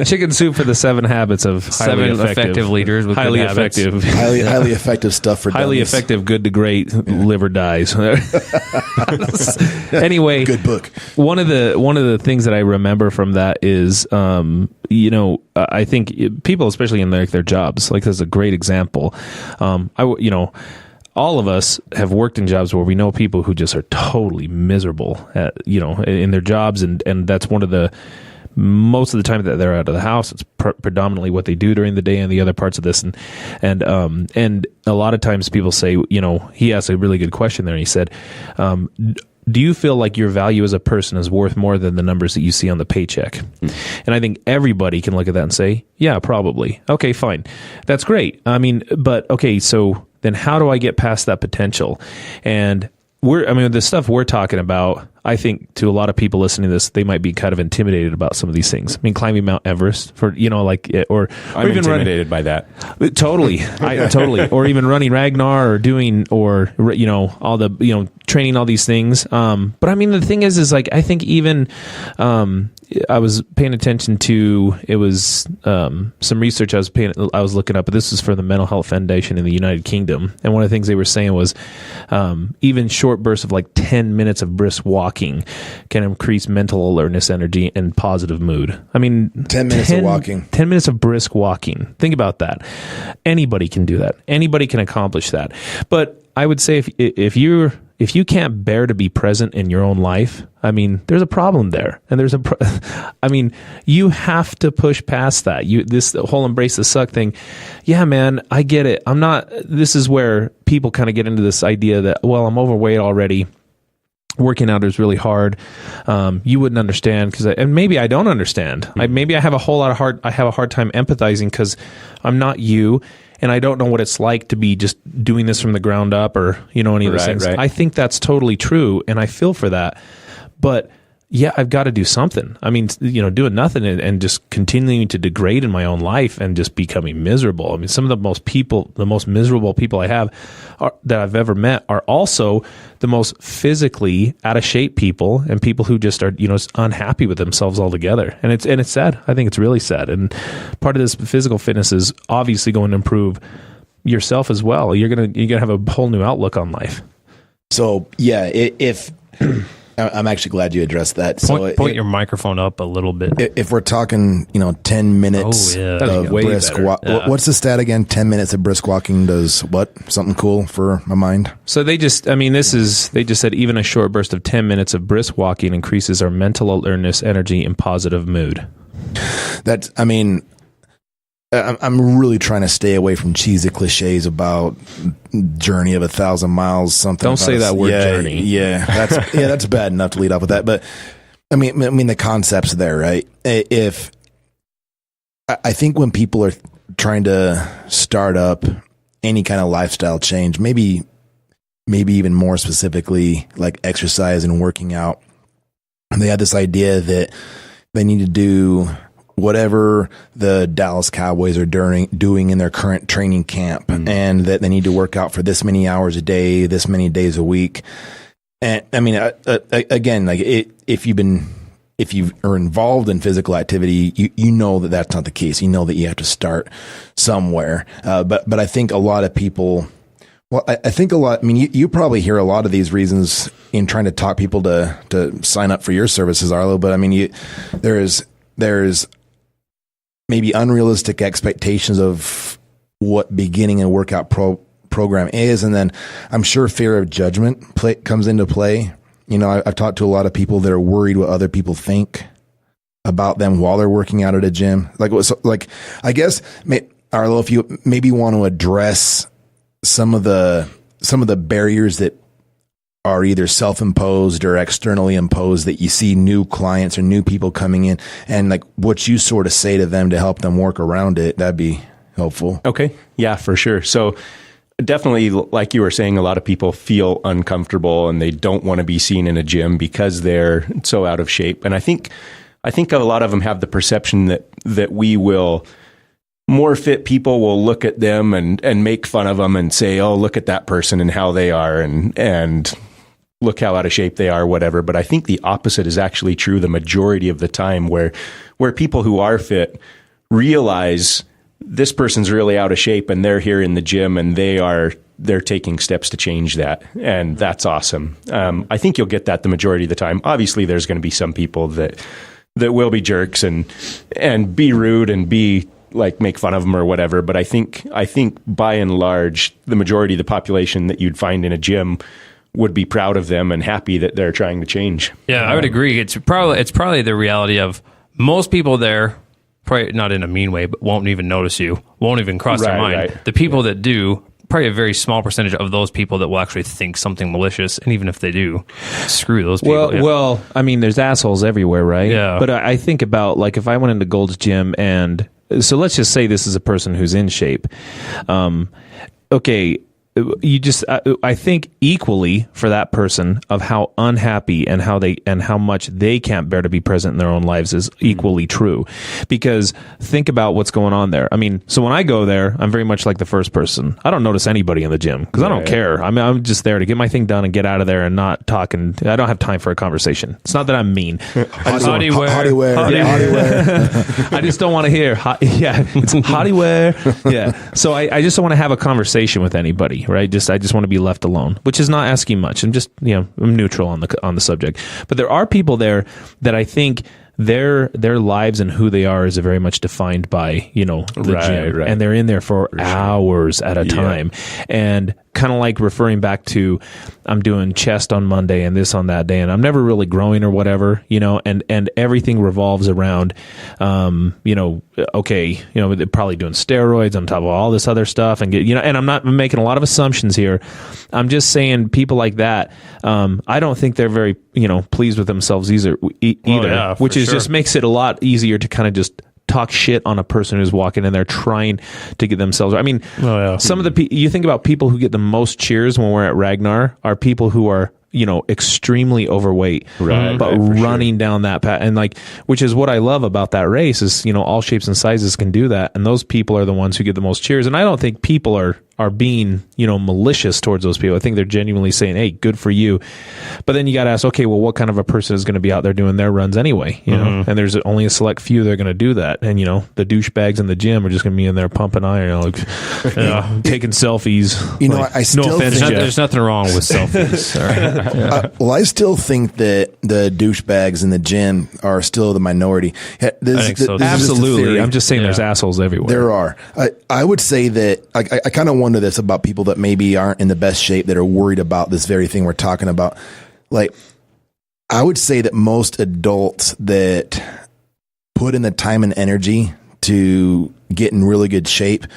chicken soup for the 7 habits of highly effective leaders with highly effective, highly effective stuff for highly dummies. Effective, good to great, liver dies. Anyway, good book. One of the things that I remember from that is, I think people, especially in their jobs, like, that's a great example. All of us have worked in jobs where we know people who just are totally miserable at, in their jobs. And that's one of the, most of the time that they're out of the house, it's predominantly what they do during the day and the other parts of this. And a lot of times people say, he asked a really good question there, and he said, do you feel like your value as a person is worth more than the numbers that you see on the paycheck? And I think everybody can look at that and say, yeah, probably. Okay, fine. That's great. But okay, so then how do I get past that potential? And the stuff we're talking about, I think to a lot of people listening to this, they might be kind of intimidated about some of these things. Climbing Mount Everest or even intimidated by that. Totally. Totally. Or even running Ragnar or all the, training all these things. But the thing is like, I think even, I was paying attention to, it was some research I was looking up, but this is for the Mental Health Foundation in the United Kingdom. And one of the things they were saying was even short bursts of like 10 minutes of brisk walking can increase mental alertness, energy, and positive mood. 10 minutes of walking. 10 minutes of brisk walking. Think about that. Anybody can do that. Anybody can accomplish that. But I would say if you can't bear to be present in your own life, there's a problem there. And you have to push past that. This whole embrace the suck thing. Yeah, man, I get it. This is where people kind of get into this idea that, well, I'm overweight already. Working out is really hard. You wouldn't understand and maybe I don't understand. Maybe I have a hard time empathizing because I'm not you. and I don't know what it's like to be just doing this from the ground up or, any of those things. Right. I think that's totally true, and I feel for that. But yeah, I've got to do something. I mean, doing nothing and just continuing to degrade in my own life and just becoming miserable. I mean, some of the most miserable people I have that I've ever met are also the most physically out of shape people, and people who just are, unhappy with themselves altogether. And it's sad. I think it's really sad. And part of this physical fitness is obviously going to improve yourself as well. You're gonna have a whole new outlook on life. So yeah, if I'm actually glad you addressed that. Point your microphone up a little bit. If we're talking, 10 minutes of brisk walk, what's the stat again? 10 minutes of brisk walking does what? Something cool for my mind? So they just said even a short burst of 10 minutes of brisk walking increases our mental alertness, energy, and positive mood. I'm really trying to stay away from cheesy cliches about journey of 1,000 miles. Something. Don't say that word, journey. Yeah, that's bad enough to lead off with that. But I mean, the concept's there, right? If I think when people are trying to start up any kind of lifestyle change, maybe even more specifically like exercise and working out, they have this idea that they need to do whatever the Dallas Cowboys are doing in their current training camp, and that they need to work out for this many hours a day, this many days a week. And I mean, again, like if you are involved in physical activity, you know that that's not the case. You know that you have to start somewhere. But I think a lot of people, you probably hear a lot of these reasons in trying to talk people to sign up for your services, Arlo. But I mean, there's maybe unrealistic expectations of what beginning a workout program is. And then I'm sure fear of judgment comes into play. I've talked to a lot of people that are worried what other people think about them while they're working out at a gym. I guess, Arlo, if you maybe want to address some of the barriers that are either self-imposed or externally imposed that you see new clients or new people coming in, and like what you sort of say to them to help them work around it, that'd be helpful. Okay. Yeah, for sure. So definitely, like you were saying, a lot of people feel uncomfortable and they don't want to be seen in a gym because they're so out of shape. And I think a lot of them have the perception that we will, more fit people will look at them and make fun of them and say, oh, look at that person and how they are and look how out of shape they are, whatever. But I think the opposite is actually true the majority of the time, where people who are fit realize this person's really out of shape and they're here in the gym and they're taking steps to change that. And that's awesome. I think you'll get that the majority of the time. Obviously, there's going to be some people that will be jerks and be rude and be like make fun of them or whatever. But I think by and large, the majority of the population that you'd find in a gym would be proud of them and happy that they're trying to change. Yeah, I would agree. It's probably the reality of most people there, probably not in a mean way, but won't even notice you, won't even cross their mind. Right. The people that do, probably a very small percentage of those people that will actually think something malicious. And even if they do, screw those people. Well, I mean, there's assholes everywhere, right? Yeah. But I think about, like, if I went into Gold's Gym and, so let's just say this is a person who's in shape. Okay. I think equally for that person of how unhappy and how much they can't bear to be present in their own lives is equally true. Because think about what's going on there. I mean, so when I go there, I'm very much like the first person. I don't notice anybody in the gym because I don't care. I mean, I'm just there to get my thing done and get out of there and not talk. And I don't have time for a conversation. It's not that I'm mean. Hottie wear. I just don't want to hear. It's hottie wear. Yeah. So I just don't want to have a conversation with anybody. Right? I just want to be left alone, which is not asking much. I'm just, I'm neutral on the subject. But there are people there that I think their lives and who they are is very much defined by, the gym. Right. And they're in there for hours at a time. And kind of like referring back to, I'm doing chest on Monday and this on that day, and I'm never really growing or whatever, and everything revolves around, okay, they're probably doing steroids on top of all this other stuff, and and I'm making a lot of assumptions here. I'm just saying people like that, I don't think they're very, pleased with themselves either, which is just makes it a lot easier to kind of just talk shit on a person who's walking in there trying to get themselves. I mean, some of the you think about people who get the most cheers when we're at Ragnar are people who are, you know, extremely overweight, but running down that path, and like, which is what I love about that race is, you know, all shapes and sizes can do that, and those people are the ones who get the most cheers. And I don't think people are being, you know, malicious towards those people. I think they're genuinely saying, hey, good for you. But then you got to ask, okay, well, what kind of a person is going to be out there doing their runs anyway, you know? And there's only a select few that are going to do that. And, you know, the douchebags in the gym are just going to be in there pumping iron, you know, like, taking selfies. You know, like, I still no offense, think There's nothing wrong with selfies. well, I still think that the douchebags in the gym are still the minority. I think so. Absolutely. I'm just saying there's assholes everywhere. There are. I would say that I kind of wonder this about people that maybe aren't in the best shape, that are worried about this very thing we're talking about. Like, I would say that most adults that put in the time and energy to get in really good shape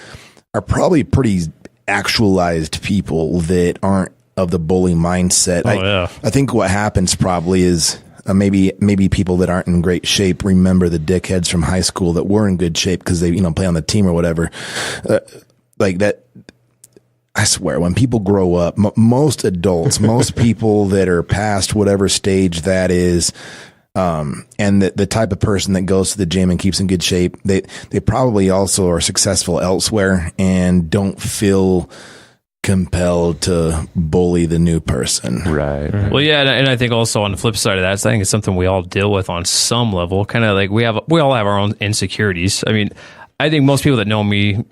are probably pretty actualized people that aren't of the bully mindset. I think what happens probably is maybe people that aren't in great shape remember the dickheads from high school that were in good shape because they, you know, play on the team or whatever. Like that. I swear, when people grow up, most adults, most people that are past whatever stage that is, and the type of person that goes to the gym and keeps in good shape, they probably also are successful elsewhere and don't feel compelled to bully the new person. Right. Well, yeah, and I think also on the flip side of that, I think it's something we all deal with on some level. Kind of like we all have our own insecurities. I mean, I think most people that know me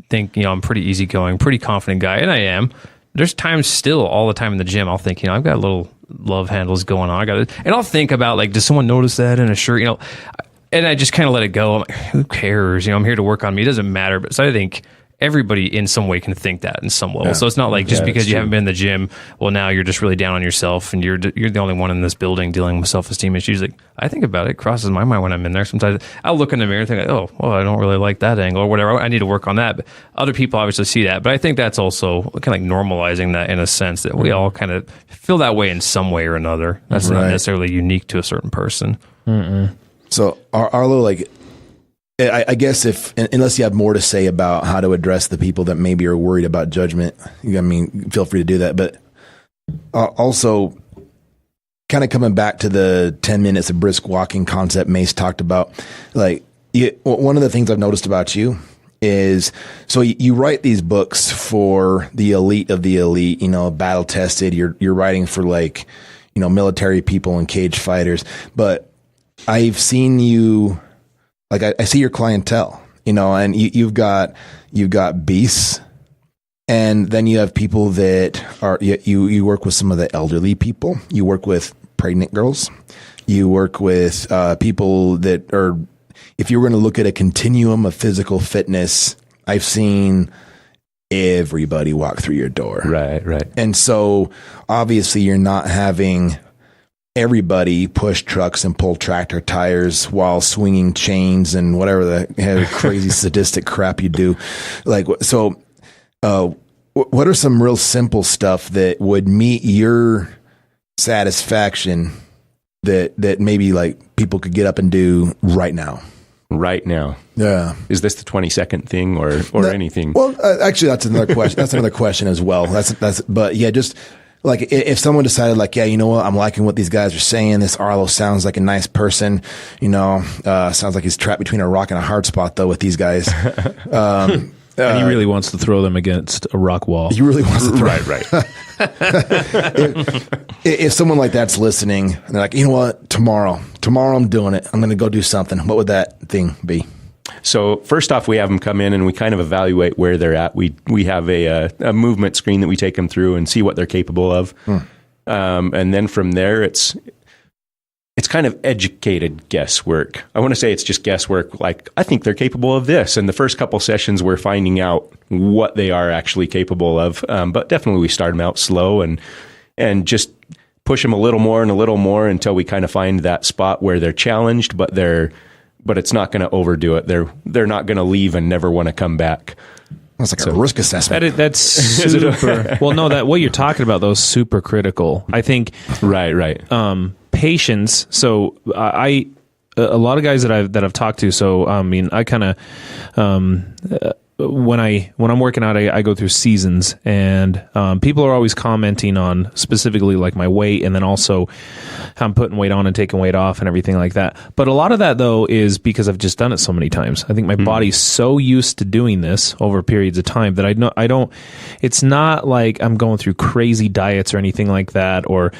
think, you know, I'm pretty easygoing, pretty confident guy, and I am. There's times still all the time in the gym I'll think, you know, I've got little love handles going on. And I'll think about, like, does someone notice that in a shirt? You know, and I just kind of let it go. I'm like, who cares? You know, I'm here to work on me. It doesn't matter. But so I think everybody in some way can think that in some level. So it's not like just because you haven't been in the gym, well, now you're just really down on yourself and you're the only one in this building dealing with self-esteem issues. Like, I think about it. It crosses my mind when I'm in there. Sometimes I'll look in the mirror and think, like, oh, well, I don't really like that angle or whatever. I need to work on that. But other people obviously see that. But I think that's also kind of like normalizing that in a sense that we all kind of feel that way in some way or another. That's not necessarily unique to a certain person. So Arlo, like, I guess unless you have more to say about how to address the people that maybe are worried about judgment, I mean, feel free to do that. But also, kind of coming back to the 10 minutes of brisk walking concept Mace talked about, like, one of the things I've noticed about you is, so you write these books for the elite of the elite, you know, battle tested. You're writing for, like, you know, military people and cage fighters. But I've seen you. Like, I see your clientele, you know, and you've got beasts, and then you have people that are, you work with some of the elderly people. You work with pregnant girls. You work with people that are, if you were going to look at a continuum of physical fitness, I've seen everybody walk through your door. Right. And so obviously you're not having everybody push trucks and pull tractor tires while swinging chains and whatever the crazy sadistic crap you do. Like, so, what are some real simple stuff that would meet your satisfaction that maybe, like, people could get up and do right now? Right now. Yeah. Is this the 20-second thing or anything? Well, actually, that's another question. That's another question as well. But yeah, just, like, if someone decided, like, yeah, you know what, I'm liking what these guys are saying. This Arlo sounds like a nice person. You know, sounds like he's trapped between a rock and a hard spot, though, with these guys. And he really wants to throw them against a rock wall. He really wants to throw. Right. If someone like that's listening, and they're like, you know what, tomorrow I'm doing it. I'm going to go do something. What would that thing be? So first off, we have them come in and we kind of evaluate where they're at. We have a movement screen that we take them through and see what they're capable of. And then from there, it's kind of educated guesswork. I want to say it's just guesswork. Like, I think they're capable of this. And the first couple sessions, we're finding out what they are actually capable of. But definitely we start them out slow and just push them a little more until we kind of find that spot where they're challenged, but it's not going to overdo it. They're not going to leave and never want to come back. That's like a risk assessment. That's super. Well, no, what you're talking about, though, is super critical. I think. Right. Patience. So I a lot of guys that I've talked to. So I mean, I kind of when I'm working out, I go through seasons, and people are always commenting on specifically like my weight, and then also how I'm putting weight on and taking weight off and everything like that. But a lot of that though is because I've just done it so many times. I think my body's so used to doing this over periods of time that I don't. It's not like I'm going through crazy diets or anything like that, or.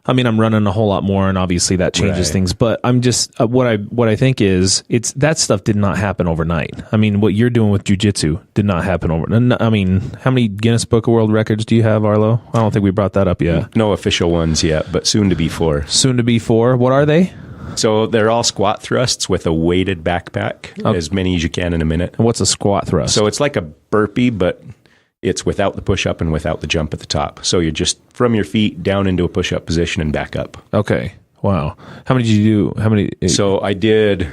I mean, I'm running a whole lot more, and obviously that changes things. But I'm just what I think is it's that stuff did not happen overnight. I mean, what you're doing with jiu-jitsu did not happen overnight. I mean, how many Guinness Book of World Records do you have, Arlo? I don't think we brought that up yet. No official ones yet, but soon to be 4. Soon to be 4. What are they? So they're all squat thrusts with a weighted backpack, as many as you can in a minute. And what's a squat thrust? So it's like a burpee, but it's without the push-up and without the jump at the top. So you're just from your feet down into a push-up position and back up. Okay. Wow. How many did you do? How many? So I did,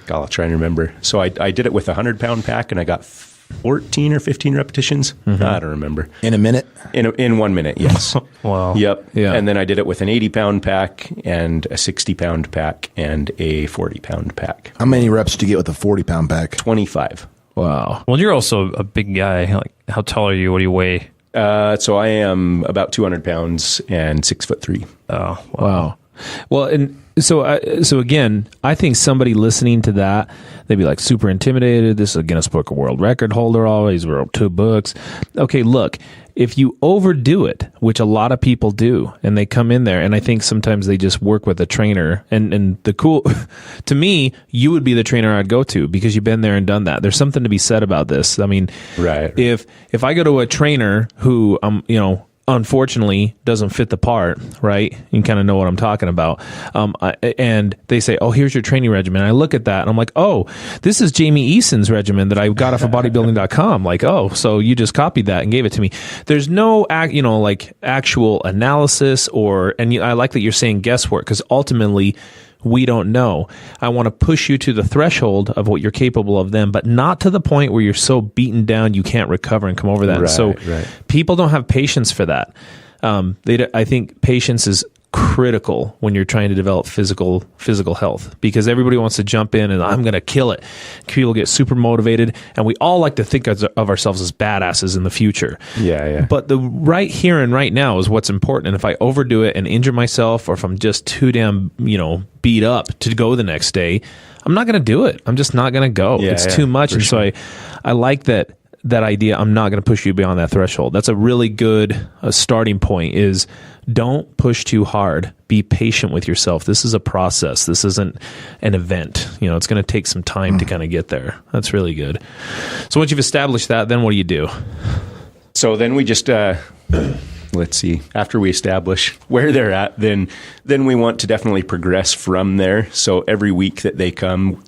I'll try and remember. So I did it with a 100-pound pack, and I got 14 or 15 repetitions. I don't remember. In a minute? In 1 minute, yes. Wow. Yep. Yeah. And then I did it with an 80-pound pack and a 60-pound pack and a 40-pound pack. How many reps did you get with a 40-pound pack? 25. Wow. Well, you're also a big guy. Like, how tall are you? What do you weigh? So I am about 200 pounds and 6'3". Oh, Wow. Well, and so again, I think somebody listening to that, they'd be like super intimidated. This is a Guinness Book of World Record holder. Always wrote 2 books. Okay, look, if you overdo it, which a lot of people do, and they come in there, and I think sometimes they just work with a trainer. And the cool, to me, you would be the trainer I'd go to because you've been there and done that. There's something to be said about this. I mean, Right. If I go to a trainer who unfortunately doesn't fit the part, right? You kind of know what I'm talking about. And they say, oh, here's your training regimen. And I look at that and I'm like, oh, this is Jamie Eason's regimen that I got off of bodybuilding.com. Like, oh, so you just copied that and gave it to me. There's no, actual analysis and I like that you're saying guesswork because ultimately we don't know. I want to push you to the threshold of what you're capable of then, but not to the point where you're so beaten down you can't recover and come over that. Right. People don't have patience for that. I think patience is critical when you're trying to develop physical health because everybody wants to jump in and I'm going to kill it. People get super motivated and we all like to think of ourselves as badasses in the future. Yeah. But the right here and right now is what's important. And if I overdo it and injure myself or if I'm just too damn, beat up to go the next day, I'm not going to do it. I'm just not going to go. It's too much. And so I like that idea. I'm not going to push you beyond that threshold. That's a really good starting point is don't push too hard. Be patient with yourself. This is a process. This isn't an event. It's going to take some time to kind of get there. That's really good. So once you've established that, then what do you do? So then we just, let's see, after we establish where they're at, then we want to definitely progress from there. So every week that they come,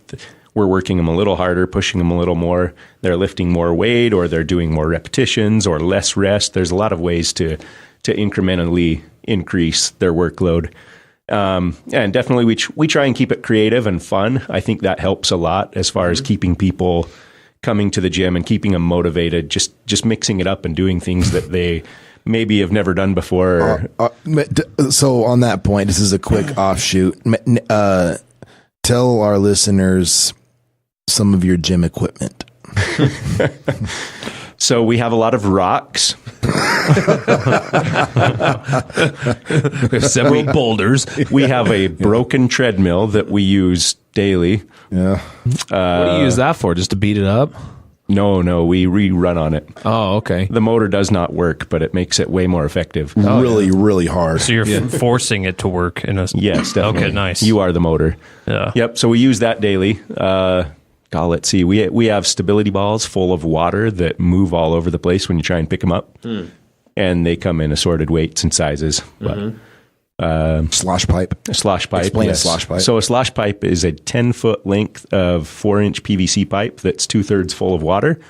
we're working them a little harder, pushing them a little more. They're lifting more weight or they're doing more repetitions or less rest. There's a lot of ways to incrementally increase their workload. And definitely we try and keep it creative and fun. I think that helps a lot as far as keeping people coming to the gym and keeping them motivated, just mixing it up and doing things that they maybe have never done before. So on that point, this is a quick offshoot. Tell our listeners some of your gym equipment. So we have a lot of rocks. We have several boulders. We have a broken treadmill that we use daily. Yeah. What do you use that for? Just to beat it up? No, we rerun on it. Oh, okay. The motor does not work, but it makes it way more effective. Really hard. So you're forcing it to work in a... Yes, definitely. Okay, nice. You are the motor. Yeah. Yep, so we use that daily. Let's see. We have stability balls full of water that move all over the place when you try and pick them up. And they come in assorted weights and sizes. Slosh pipe. A slosh pipe. Explain a slosh pipe. So a slosh pipe is a 10-foot length of 4-inch PVC pipe that's 2/3 full of water.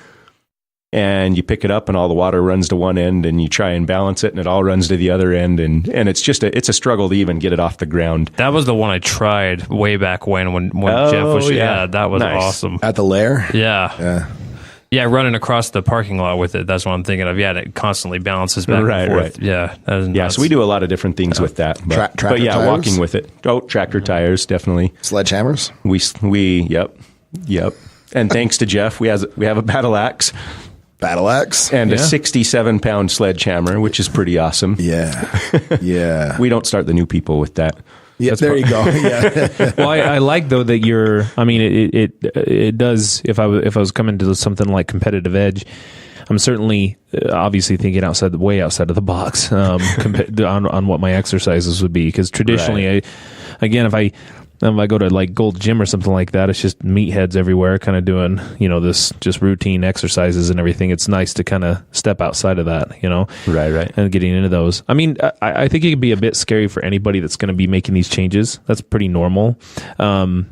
And you pick it up and all the water runs to one end and you try and balance it and it all runs to the other end. And it's just it's a struggle to even get it off the ground. That was the one I tried way back when Jeff was... Yeah, that was nice. awesome. At the lair? Yeah. Yeah, running across the parking lot with it. That's what I'm thinking of. Yeah, and it constantly bounces back and forth. Right. Yeah. That is Yeah, nuts. so we do a lot of different things with that. But, Tractor yeah, tires? walking with it. Oh, tractor tires, definitely. Sledgehammers? Yep. And thanks to Jeff, we have a battle axe Battle axe? and a 67-pound sledgehammer, which is pretty awesome. Yeah. We don't start the new people with that. Yeah, there you go. Yeah. Well, I like though that it does. If I was coming to something like competitive edge, I'm certainly obviously thinking way outside of the box on what my exercises would be, because traditionally, if I go to like Gold Gym or something like that, it's just meatheads everywhere, kind of doing, this just routine exercises and everything. It's nice to kind of step outside of that, Right. and getting into those. I mean, I think it could be a bit scary for anybody that's going to be making these changes. That's pretty normal. And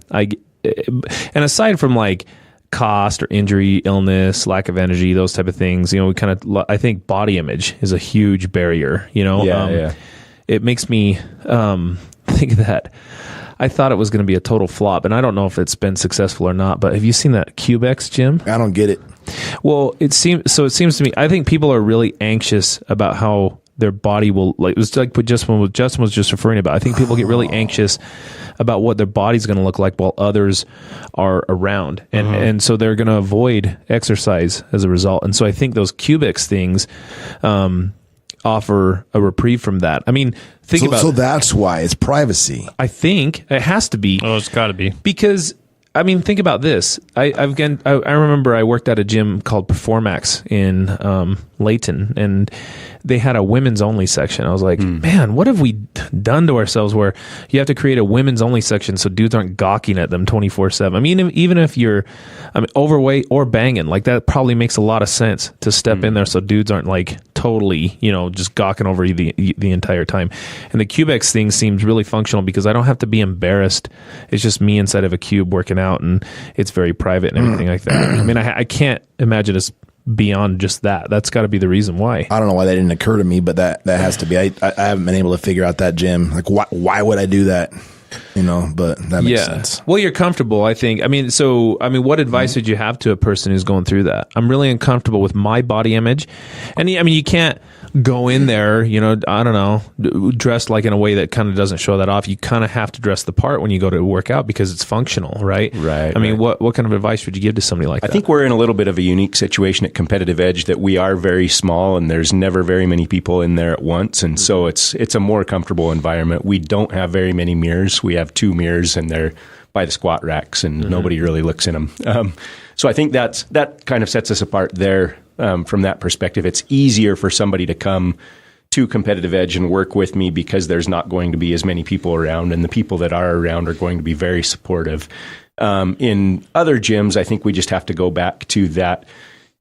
aside from like cost or injury, illness, lack of energy, those type of things, I think body image is a huge barrier, It makes me think that I thought it was going to be a total flop, and I don't know if it's been successful or not, but have you seen that Cubex gym? I don't get it. Well, it seems to me, I think people are really anxious about how their body will, like, it was like what Justin was just referring about. I think people get really anxious about what their body's going to look like while others are around. And so they're going to avoid exercise as a result. And so I think those Cubex things, offer a reprieve from that. I mean, So that's why it's privacy. I think it has to be. Oh, it's got to be. Because, I mean, think about this. I remember I worked at a gym called Performax in Layton, and they had a women's only section. I was like, man, what have we done to ourselves where you have to create a women's only section so dudes aren't gawking at them 24/7? I mean, even if you're overweight or banging, like that probably makes a lot of sense to step in there so dudes aren't like totally, just gawking over you the entire time. And the Cubex thing seems really functional because I don't have to be embarrassed. It's just me inside of a cube working out, and it's very private and everything like that. I mean, I can't imagine it's beyond just that. That's got to be the reason why. I don't know why that didn't occur to me, but that has to be. I haven't been able to figure out that gym. Like, why would I do that? But that makes sense. Well, you're comfortable, I think. I mean, what advice would you have to a person who's going through that? I'm really uncomfortable with my body image. And I mean, you can't go in there, I don't know, dressed like in a way that kind of doesn't show that off. You kind of have to dress the part when you go to work out because it's functional, right? Right. I mean, what kind of advice would you give to somebody like that? I think we're in a little bit of a unique situation at Competitive Edge that we are very small and there's never very many people in there at once. And so it's a more comfortable environment. We don't have very many mirrors. We have 2 mirrors and they're by the squat racks and nobody really looks in them. So I think that kind of sets us apart there. From that perspective, it's easier for somebody to come to Competitive Edge and work with me because there's not going to be as many people around, and the people that are around are going to be very supportive. In other gyms, I think we just have to go back to that.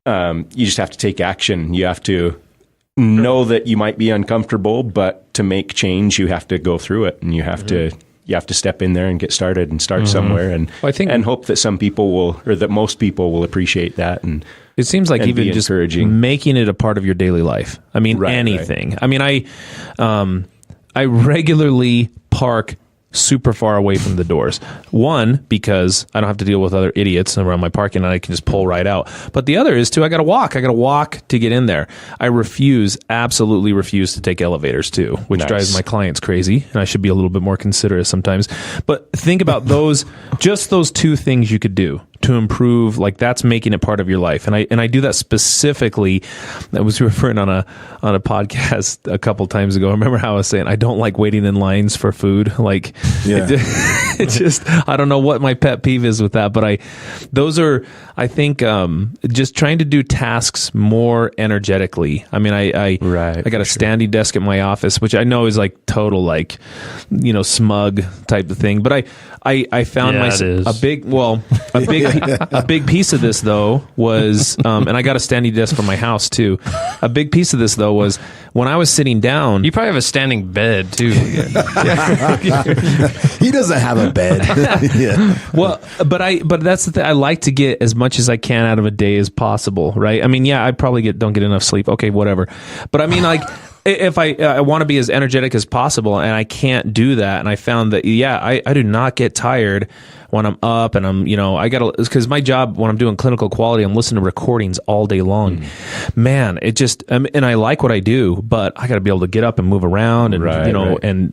You just have to take action. You have to know that you might be uncomfortable, but to make change, you have to go through it, and you have to step in there and get started and start somewhere, and and hope that some people will, or that most people will appreciate that. And it seems like even just making it a part of your daily life. I mean, anything. Right. I mean, I regularly park super far away from the doors. One, because I don't have to deal with other idiots around my parking lot. I can just pull right out. But the other is, too, I got to walk. I got to walk to get in there. I absolutely refuse to take elevators, too, which drives my clients crazy. And I should be a little bit more considerate sometimes. But think about just those 2 things you could do to improve. Like, that's making it part of your life. And I do that specifically. I was referring on a podcast a couple times ago. I remember how I was saying I don't like waiting in lines for food. Like, it just, I don't know what my pet peeve is with that, but I think just trying to do tasks more energetically. I mean, I got a standing desk at my office, which I know is like total, like, smug type of thing. But I found a big piece of this though was, and I got a standing desk for my house too. A big piece of this though was when I was sitting down. You probably have a standing bed too. He doesn't have a bed. Yeah. Well, but that's the thing. I like to get as much as I can out of a day as possible, right? I mean, I probably don't get enough sleep. Okay, whatever. But I mean, like, if I want to be as energetic as possible, and I can't do that. And I found that, I do not get tired when I'm up, and I'm, I got to, because my job when I'm doing clinical quality, I'm listening to recordings all day long. Man, it just, and I like what I do, but I got to be able to get up and move around, and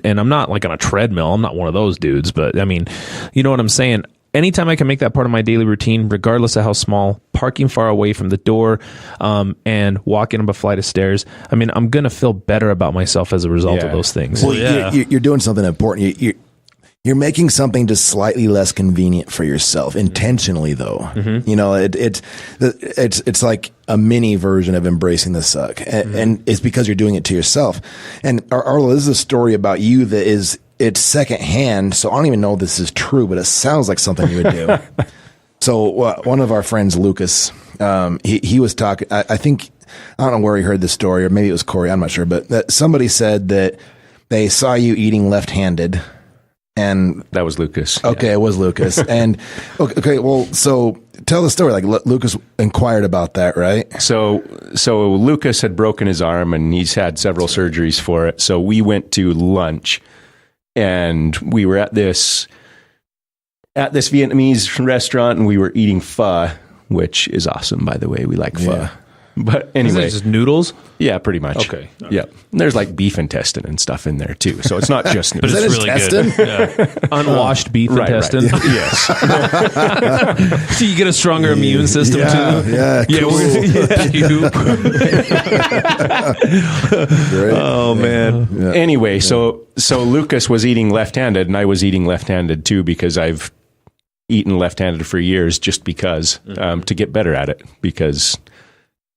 and I'm not like on a treadmill. I'm not one of those dudes, but I mean, you know what I'm saying? Anytime I can make that part of my daily routine, regardless of how small, parking far away from the door, and walking up a flight of stairs, I mean, I'm going to feel better about myself as a result of those things. Well, you're doing something important. You're making something just slightly less convenient for yourself, intentionally though. It's like a mini version of embracing the suck, and it's because you're doing it to yourself. And Arlo, this is a story about you that it's secondhand, so I don't even know if this is true, but it sounds like something you would do. So one of our friends, Lucas, he was talking, I think, I don't know where he heard this story, or maybe it was Corey, I'm not sure, but that somebody said that they saw you eating left-handed. And that was Lucas. Okay, it was Lucas. And okay, well, so tell the story. Like Lucas inquired about that, right? So Lucas had broken his arm, and he's had several surgeries for it. So we went to lunch, and we were at this Vietnamese restaurant, and we were eating pho, which is awesome, by the way. We like pho. Yeah. But anyway, Is it just noodles? Yeah, pretty much. Okay. Yeah. And there's like beef intestine and stuff in there too. So it's not just But noodles. it's really good. Yeah. Unwashed beef intestine. Right. Yes. So you get a stronger immune system too. Yeah, cool. Great. Oh man. Yeah. Anyway, so Lucas was eating left-handed, and I was eating left-handed too, because I've eaten left-handed for years, just because to get better at it, because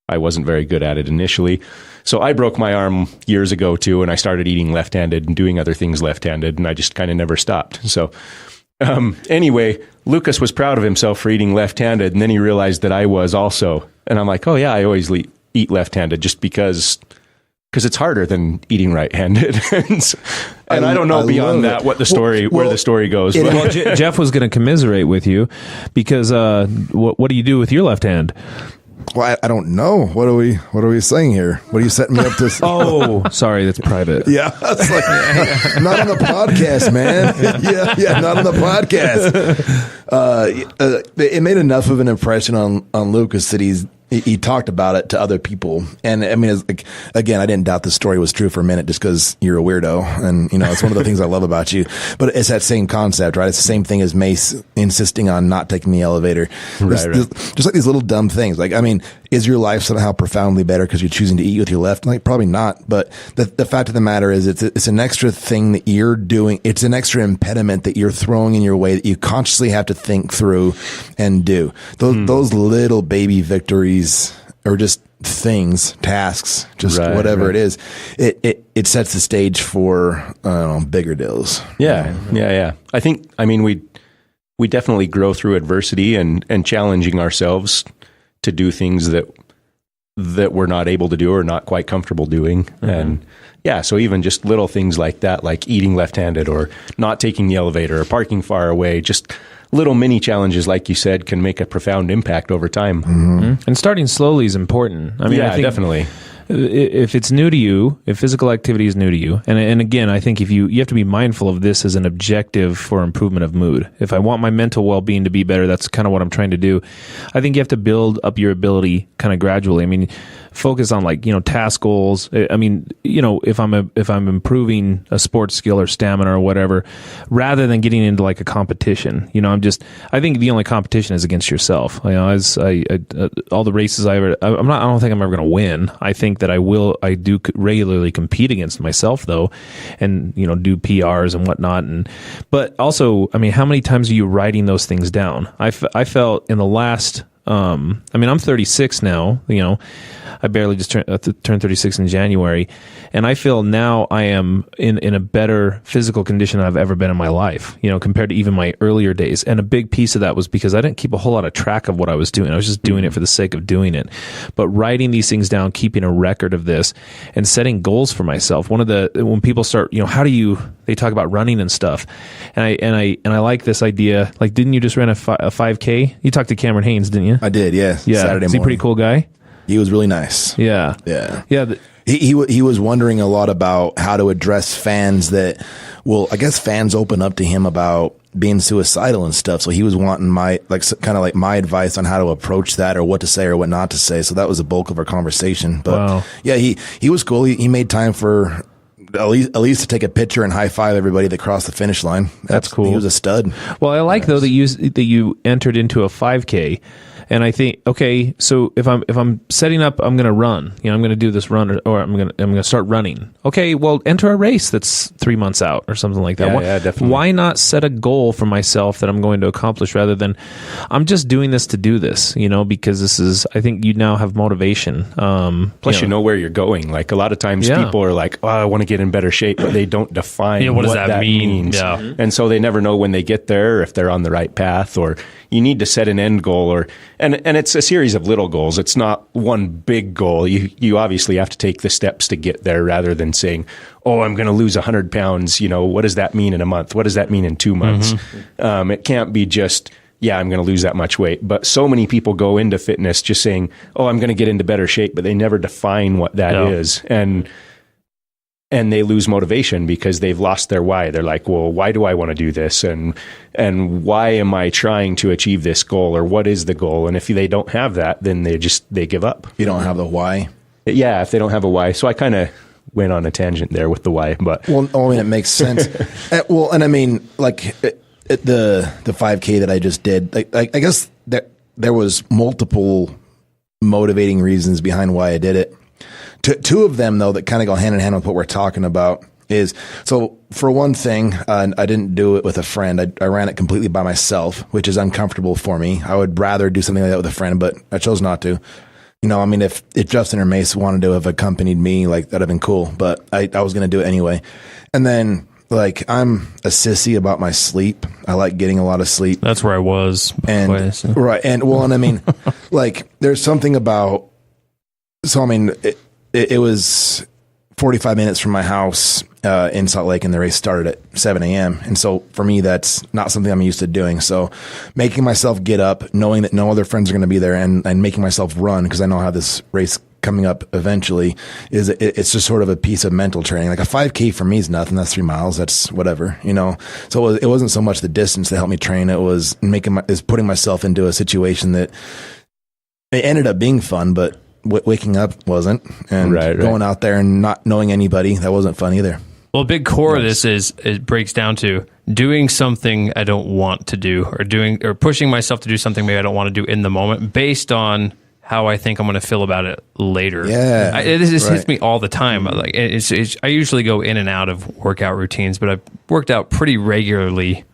I wasn't very good at it initially. So I broke my arm years ago too, and I started eating left-handed and doing other things left-handed, and I just kind of never stopped. So anyway, Lucas was proud of himself for eating left-handed, and then he realized that I was also. And I'm like, oh yeah, I always eat left-handed just because it's harder than eating right-handed. And I don't know beyond that what the story, where the story goes. Well, Jeff was going to commiserate with you because what do you do with your left hand? Well, I don't know. What are we saying here? What are you setting me up to? Oh, sorry, that's private. Yeah, it's like, not on the podcast, man. Yeah, not on the podcast. It made enough of an impression on Lucas that he talked about it to other people. And I mean, it's like, again, I didn't doubt the story was true for a minute just because you're a weirdo. And, it's one of the things I love about you. But it's that same concept, right? It's the same thing as Mace insisting on not taking the elevator. Right. Just like these little dumb things. Like, I mean, is your life somehow profoundly better because you're choosing to eat with your left? Like, probably not. But the fact of the matter is it's an extra thing that you're doing. It's an extra impediment that you're throwing in your way that you consciously have to think through and do. Those little baby victories, or just things, tasks, just whatever it is, it sets the stage for, I don't know, bigger deals. Yeah. I mean, we definitely grow through adversity and challenging ourselves to do things that we're not able to do or not quite comfortable doing. Mm-hmm. And yeah, so even just little things like that, like eating left-handed or not taking the elevator or parking far away, just little mini challenges, like you said, can make a profound impact over time. Mm-hmm. And starting slowly is important. I mean, I think definitely. If it's new to you, if physical activity is new to you, and again, I think if you have to be mindful of this as an objective for improvement of mood. If I want my mental well-being to be better, that's kind of what I'm trying to do. I think you have to build up your ability kind of gradually. I mean, focus on task goals. I mean, if I'm improving a sports skill or stamina or whatever, rather than getting into like a competition. I think the only competition is against yourself. As all the races I don't think I'm ever going to win. I think that I do regularly compete against myself though, and do PRs and whatnot. But also, I mean, how many times are you writing those things down? I felt in the last. I'm 36 now. I barely just turned 36 in January, and I feel now I am in a better physical condition than I've ever been in my life, compared to even my earlier days. And a big piece of that was because I didn't keep a whole lot of track of what I was doing. I was just doing it for the sake of doing it. But writing these things down, keeping a record of this, and setting goals for myself. When people start, they talk about running and stuff, and I like this idea. Like, didn't you just run a 5K? You talked to Cameron Haynes, didn't you? I did, yeah. Yeah. Saturday morning. Is he a pretty cool guy? He was really nice. Yeah. Yeah. He was wondering a lot about how to address fans that, well, I guess fans open up to him about being suicidal and stuff. So he was wanting my my advice on how to approach that or what to say or what not to say. So that was the bulk of our conversation. But yeah, he was cool. He made time for at least to take a picture and high five everybody that crossed the finish line. That's cool. He was a stud. Well, I like though that you entered into a 5K. And I think, okay, so if I'm setting up, I'm going to run. I'm going to do this run, or I'm going to start running. Okay, well, enter a race that's 3 months out or something like that. Yeah, definitely. Why not set a goal for myself that I'm going to accomplish rather than I'm just doing this to do this? Because this is. I think you now have motivation. Plus, you know where you're going. Like a lot of times, people are like, "Oh, I want to get in better shape," but they don't define what does that mean? means. Yeah. And so they never know when they get there if they're on the right path, or you need to set an end goal, and it's a series of little goals. It's not one big goal. You obviously have to take the steps to get there rather than saying, "Oh, I'm going to lose 100 pounds." What does that mean in a month? What does that mean in 2 months? It can't be just, I'm going to lose that much weight. But so many people go into fitness just saying, "Oh, I'm going to get into better shape," but they never define what that is. And they lose motivation because they've lost their why. They're like, well, why do I want to do this? And why am I trying to achieve this goal? Or what is the goal? And if they don't have that, then they give up. You don't have the why? Yeah, if they don't have a why. So I kind of went on a tangent there with the why. But well, I mean, it makes sense. And I mean, like the 5K that I just did, I guess there was multiple motivating reasons behind why I did it. Two of them, though, that kind of go hand in hand with what we're talking about is, so for one thing, I didn't do it with a friend. I ran it completely by myself, which is uncomfortable for me. I would rather do something like that with a friend, but I chose not to. I mean, if Justin or Mace wanted to have accompanied me, like, that'd have been cool, but I was going to do it anyway. And then, like, I'm a sissy about my sleep. I like getting a lot of sleep. That's where I was. Right. And I mean, like, there's something about, so I mean, it was 45 minutes from my house in Salt Lake, and the race started at 7 a.m. And so for me, that's not something I'm used to doing. So making myself get up, knowing that no other friends are going to be there, and making myself run because I know how this race coming up eventually it's just sort of a piece of mental training. Like a 5K for me is nothing. That's 3 miles. That's whatever, So it wasn't so much the distance that helped me train. It was putting myself into a situation that it ended up being fun, but waking up wasn't, and going out there and not knowing anybody, that wasn't fun either. Well, a big core of this is it breaks down to doing something I don't want to do, or pushing myself to do something maybe I don't want to do in the moment based on how I think I'm going to feel about it later. Yeah, this hits me all the time. Like I usually go in and out of workout routines, but I've worked out pretty regularly.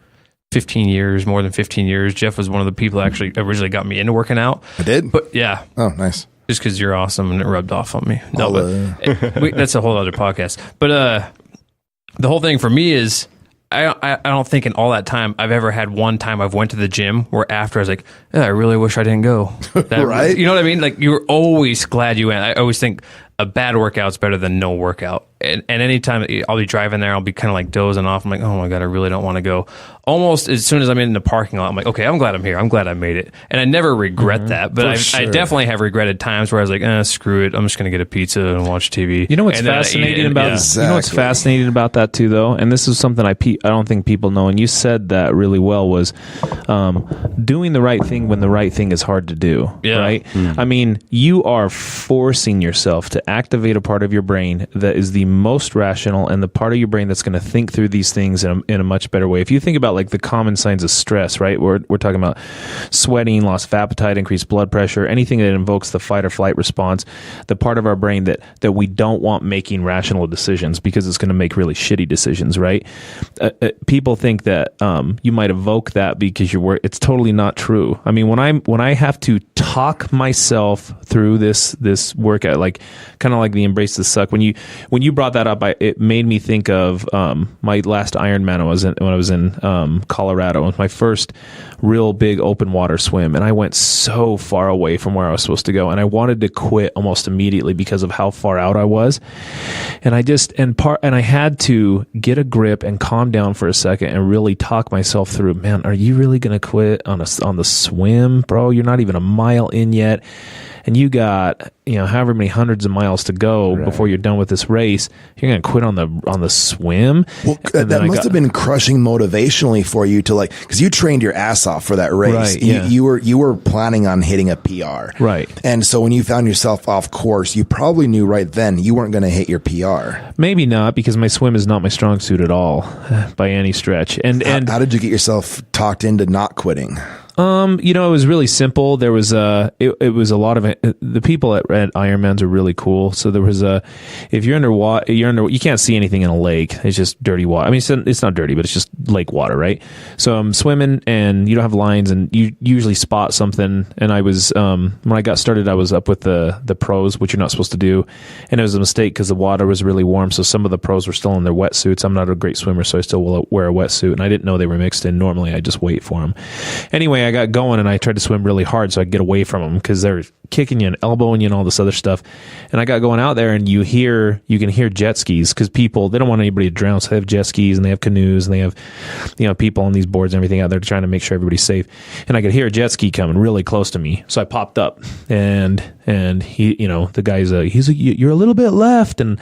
15 years, more than 15 years. Jeff was one of the people that actually originally got me into working out. I did? But yeah. Oh, nice. Just because you're awesome and it rubbed off on me. No, but that's a whole other podcast. But the whole thing for me is I don't think in all that time I've ever had one time I've went to the gym where after I was like, I really wish I didn't go. Right? You know what I mean? Like you're always glad you went. I always think a bad workout's better than no workout. And anytime I'll be driving there, I'll be kind of like dozing off. I'm like, oh my God, I really don't want to go. Almost as soon as I'm in the parking lot, I'm like, okay, I'm glad I'm here. I'm glad I made it. And I never regret that. But I definitely have regretted times where I was like, screw it. I'm just going to get a pizza and watch TV. You know what's fascinating about Exactly. You know what's fascinating about that too, though? And this is something I don't think people know. And you said that really well was doing the right thing when the right thing is hard to do. Yeah. Right? I mean, you are forcing yourself to activate a part of your brain that is the most rational and the part of your brain that's going to think through these things in a much better way. If you think about like the common signs of stress, right? We're talking about sweating, loss of appetite, increased blood pressure, anything that invokes the fight or flight response, the part of our brain that we don't want making rational decisions because it's going to make really shitty decisions, right? People think that you might evoke that because it's totally not true. I mean, when I have to talk myself through this workout, like kind of like the embrace the suck, when you brought that up, it made me think of my last Ironman when I was in Colorado. It was my first real big open water swim, and I went so far away from where I was supposed to go, and I wanted to quit almost immediately because of how far out I was. And I had to get a grip and calm down for a second and really talk myself through. Man, are you really going to quit on the swim, bro? You're not even a mile in yet. and you got, however many hundreds of miles to go before you're done with this race, you're going to quit on the swim. Well, that must have been crushing motivationally for you to because you trained your ass off for that race. Right, yeah. You were planning on hitting a PR. Right. And so when you found yourself off course, you probably knew right then you weren't going to hit your PR. Maybe not, because my swim is not my strong suit at all by any stretch. And how did you get yourself talked into not quitting? It was really simple. There was it was a lot of the people at Ironmans are really cool. So there was if you're underwater, you can't see anything in a lake. It's just dirty water. I mean, it's not dirty, but it's just lake water, right? So I'm swimming, and you don't have lines, and you usually spot something. And I was when I got started, I was up with the pros, which you're not supposed to do, and it was a mistake because the water was really warm. So some of the pros were still in their wetsuits. I'm not a great swimmer, so I still will wear a wetsuit, and I didn't know they were mixed in. Normally, I just wait for them. Anyway, I got going, and I tried to swim really hard so I could get away from them, because they're kicking you and elbowing you and all this other stuff. And I got going out there, and you can hear jet skis, because people, they don't want anybody to drown, so they have jet skis and they have canoes and they have people on these boards and everything out there trying to make sure everybody's safe. And I could hear a jet ski coming really close to me, so I popped up, and he, the guy's he's like, you're a little bit left, and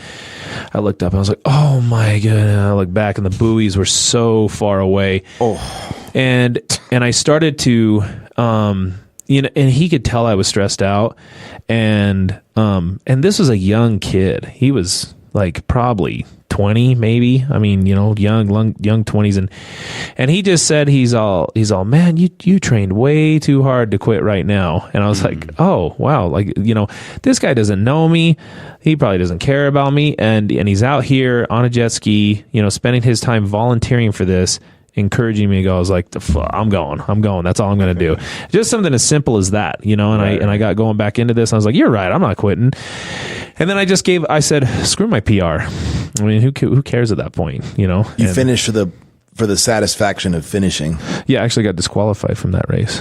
I looked up and I was like, oh my god. I looked back, and the buoys were so far away. And I started to, and he could tell I was stressed out, and this was a young kid. He was like probably 20, maybe. I mean, young 20s, and he just said, he's all, man, you trained way too hard to quit right now. And I was like, oh wow, like, this guy doesn't know me. He probably doesn't care about me, and he's out here on a jet ski, spending his time volunteering for this, encouraging me to go. I was like, I'm going. That's all I'm going to do. Just something as simple as that, and I got going back into this. I was like, you're right, I'm not quitting. And then I said, screw my PR. I mean, who cares at that point, You finished for the satisfaction of finishing. Yeah, I actually got disqualified from that race.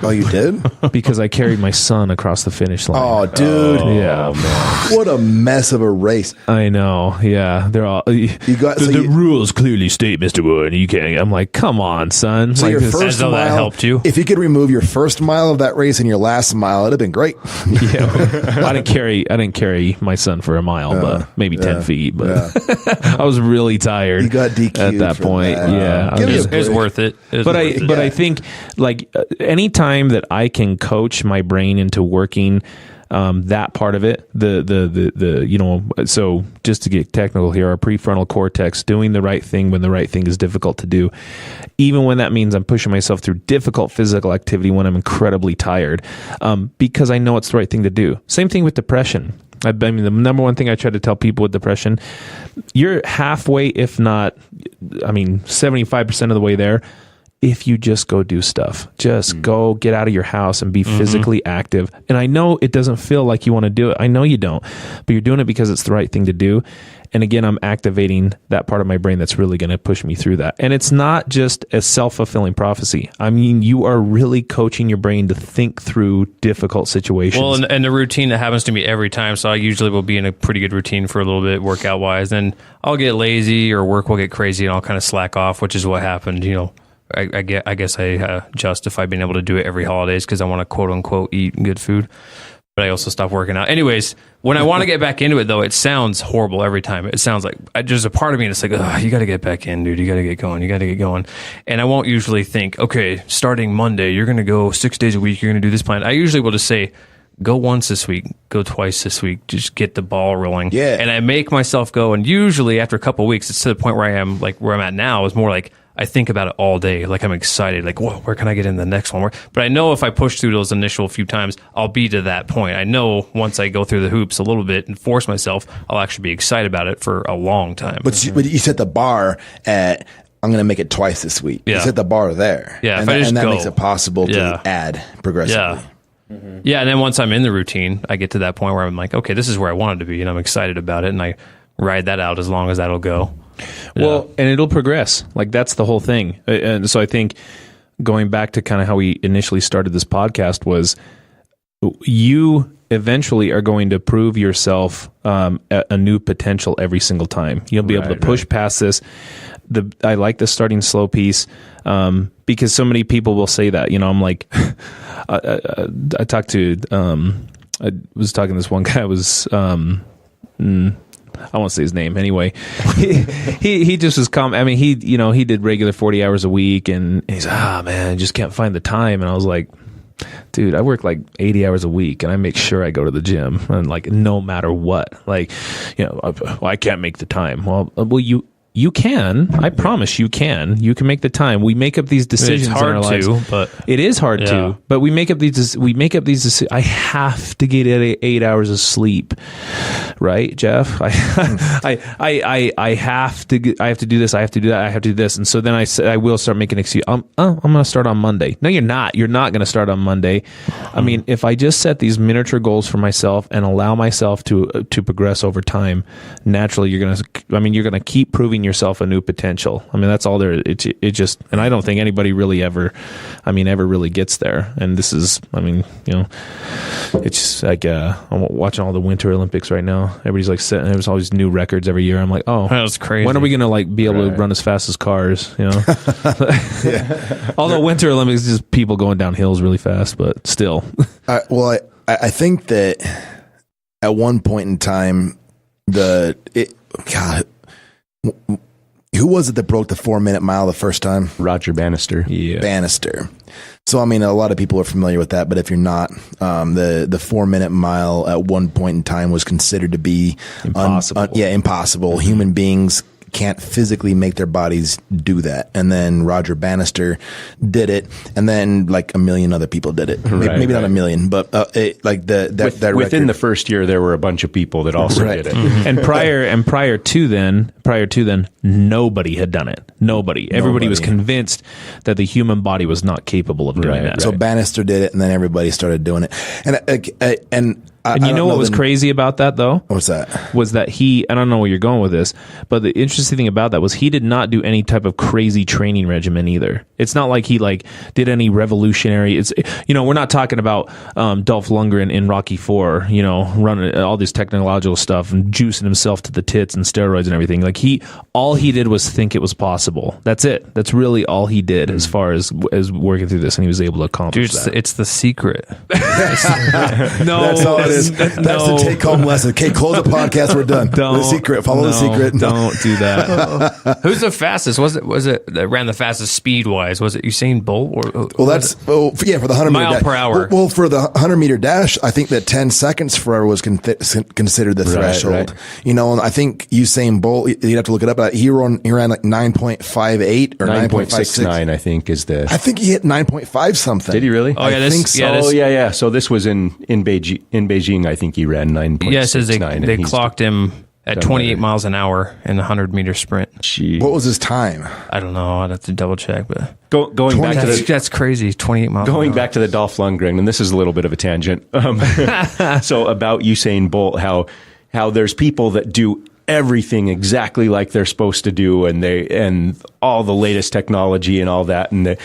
Oh, you did? Because I carried my son across the finish line. Oh, dude. Yeah. Man. What a mess of a race. I know. Yeah. They're all, the rules clearly state, Mr. Wood, you can't. I'm like, come on, son. So like, your first mile, that helped you. If you could remove your first mile of that race and your last mile, it'd have been great. Yeah. I didn't carry my son for a mile, but maybe 10 feet. But I was really tired. You got DQ'd at that point. That. Yeah, it's worth it. I think anytime that I can coach my brain into working that part of it, so just to get technical here, our prefrontal cortex, doing the right thing when the right thing is difficult to do, even when that means I'm pushing myself through difficult physical activity when I'm incredibly tired, because I know it's the right thing to do. Same thing with depression. I mean, the number one thing I try to tell people with depression, you're halfway, if not, 75% of the way there, if you just go do stuff. Just go get out of your house and be physically active. And I know it doesn't feel like you want to do it. I know you don't, but you're doing it because it's the right thing to do. And again, I'm activating that part of my brain that's really going to push me through that. And it's not just a self-fulfilling prophecy. I mean, you are really coaching your brain to think through difficult situations. Well, and the routine that happens to me every time. So I usually will be in a pretty good routine for a little bit, workout wise. Then I'll get lazy, or work will get crazy, and I'll kind of slack off, which is what happened. I guess I justify being able to do it every holidays because I want to quote unquote eat good food. But I also stopped working out. Anyways, when I want to get back into it, though, it sounds horrible every time. It sounds like there's a part of me that's like, you got to get back in, dude. You got to get going. And I won't usually think, okay, starting Monday, you're going to go 6 days a week. You're going to do this plan. I usually will just say, go once this week, go twice this week. Just get the ball rolling. Yeah. And I make myself go. And usually after a couple of weeks, it's to the point where I am, like where I'm at now, is more like, I think about it all day. Like I'm excited. Like, whoa, where can I get in the next one? But I know if I push through those initial few times, I'll be to that point. I know once I go through the hoops a little bit and force myself, I'll actually be excited about it for a long time. But you set the bar at, I'm going to make it twice this week. Yeah. You set the bar there. Yeah. And that makes it possible to add progressively. Yeah. Mm-hmm. Yeah. And then once I'm in the routine, I get to that point where I'm like, okay, this is where I wanted to be, and I'm excited about it. And I ride that out as long as that'll go. Well, and it'll progress. Like that's the whole thing. And so I think going back to kind of how we initially started this podcast was, you eventually are going to prove yourself a new potential every single time. You'll be able to push past this. I like the starting slow piece because so many people will say that. I'm like, I talked to I was talking to this one guy. I won't say his name anyway. He just was calm. I mean, he did regular 40 hours a week, and he's man, I just can't find the time. And I was like, dude, I work like 80 hours a week, and I make sure I go to the gym, and like no matter what, like, I can't make the time. Well, you can. I promise you can. You can make the time. We make up these decisions. It's hard in our lives. but It is hard to. But we make up these. I have to get 8 hours of sleep, right, Jeff? I have to. I have to do this. I have to do that. I have to do this. And so then I will start making excuses. I'm going to start on Monday. No, you're not. You're not going to start on Monday. I mean, if I just set these miniature goals for myself and allow myself to progress over time, naturally you're going to keep proving yourself a new potential. I mean, that's all there. It just, and I don't think anybody really ever really gets there. And this is, it's just like I'm watching all the Winter Olympics right now. Everybody's like setting. There's all these new records every year. I'm like, oh, that's crazy. When are we gonna like be able to run as fast as cars? Although Winter Olympics is just people going down hills really fast, but still. I think that at one point in time, who was it that broke the 4-minute mile the first time? Roger Bannister. Yeah. Bannister. So, I mean, a lot of people are familiar with that, but if you're not, the 4-minute mile at one point in time was considered to be impossible. Impossible. Human beings can't physically make their bodies do that. And then Roger Bannister did it, and then like a million other people did it. Maybe not a million, but that within the first year there were a bunch of people that also did it. Mm-hmm. And prior to then, nobody had done it. Nobody. Everybody was convinced that the human body was not capable of doing that. So Bannister did it, and then everybody started doing it. And you know what was crazy about that, though? What's that? Was that I don't know where you're going with this, but the interesting thing about that was he did not do any type of crazy training regimen either. It's not like he did any revolutionary. It's we're not talking about Dolph Lundgren in Rocky IV, running all this technological stuff and juicing himself to the tits and steroids and everything. Like all he did was think it was possible. That's it. That's really all he did as far as working through this, and he was able to accomplish that. It's the secret. No, that's all it is. That's the take-home lesson. Okay, close the podcast. We're done. The secret. Follow the secret. Don't do that. Who's the fastest? Was it that ran the fastest speed-wise? Was it Usain Bolt? For the 100 mile per hour. Well, for the 100-meter dash, I think that 10 seconds forever was considered the threshold. Right. And I think Usain Bolt, you'd have to look it up, but he ran like 9.58 or 9.69, I think is the... I think he hit 9.5 something. Did he really? Oh, yeah. I think so. So this was in Beijing. I think he ran 9.69. Yeah, it says they clocked him at 28 miles an hour in the 100-meter sprint. Jeez. What was his time? I don't know. I'd have to double check. But going back to that's crazy. 28 miles. Going back to the Dolph Lundgren, and this is a little bit of a tangent. So about Usain Bolt, how there's people that do everything exactly like they're supposed to do, and all the latest technology and all that, and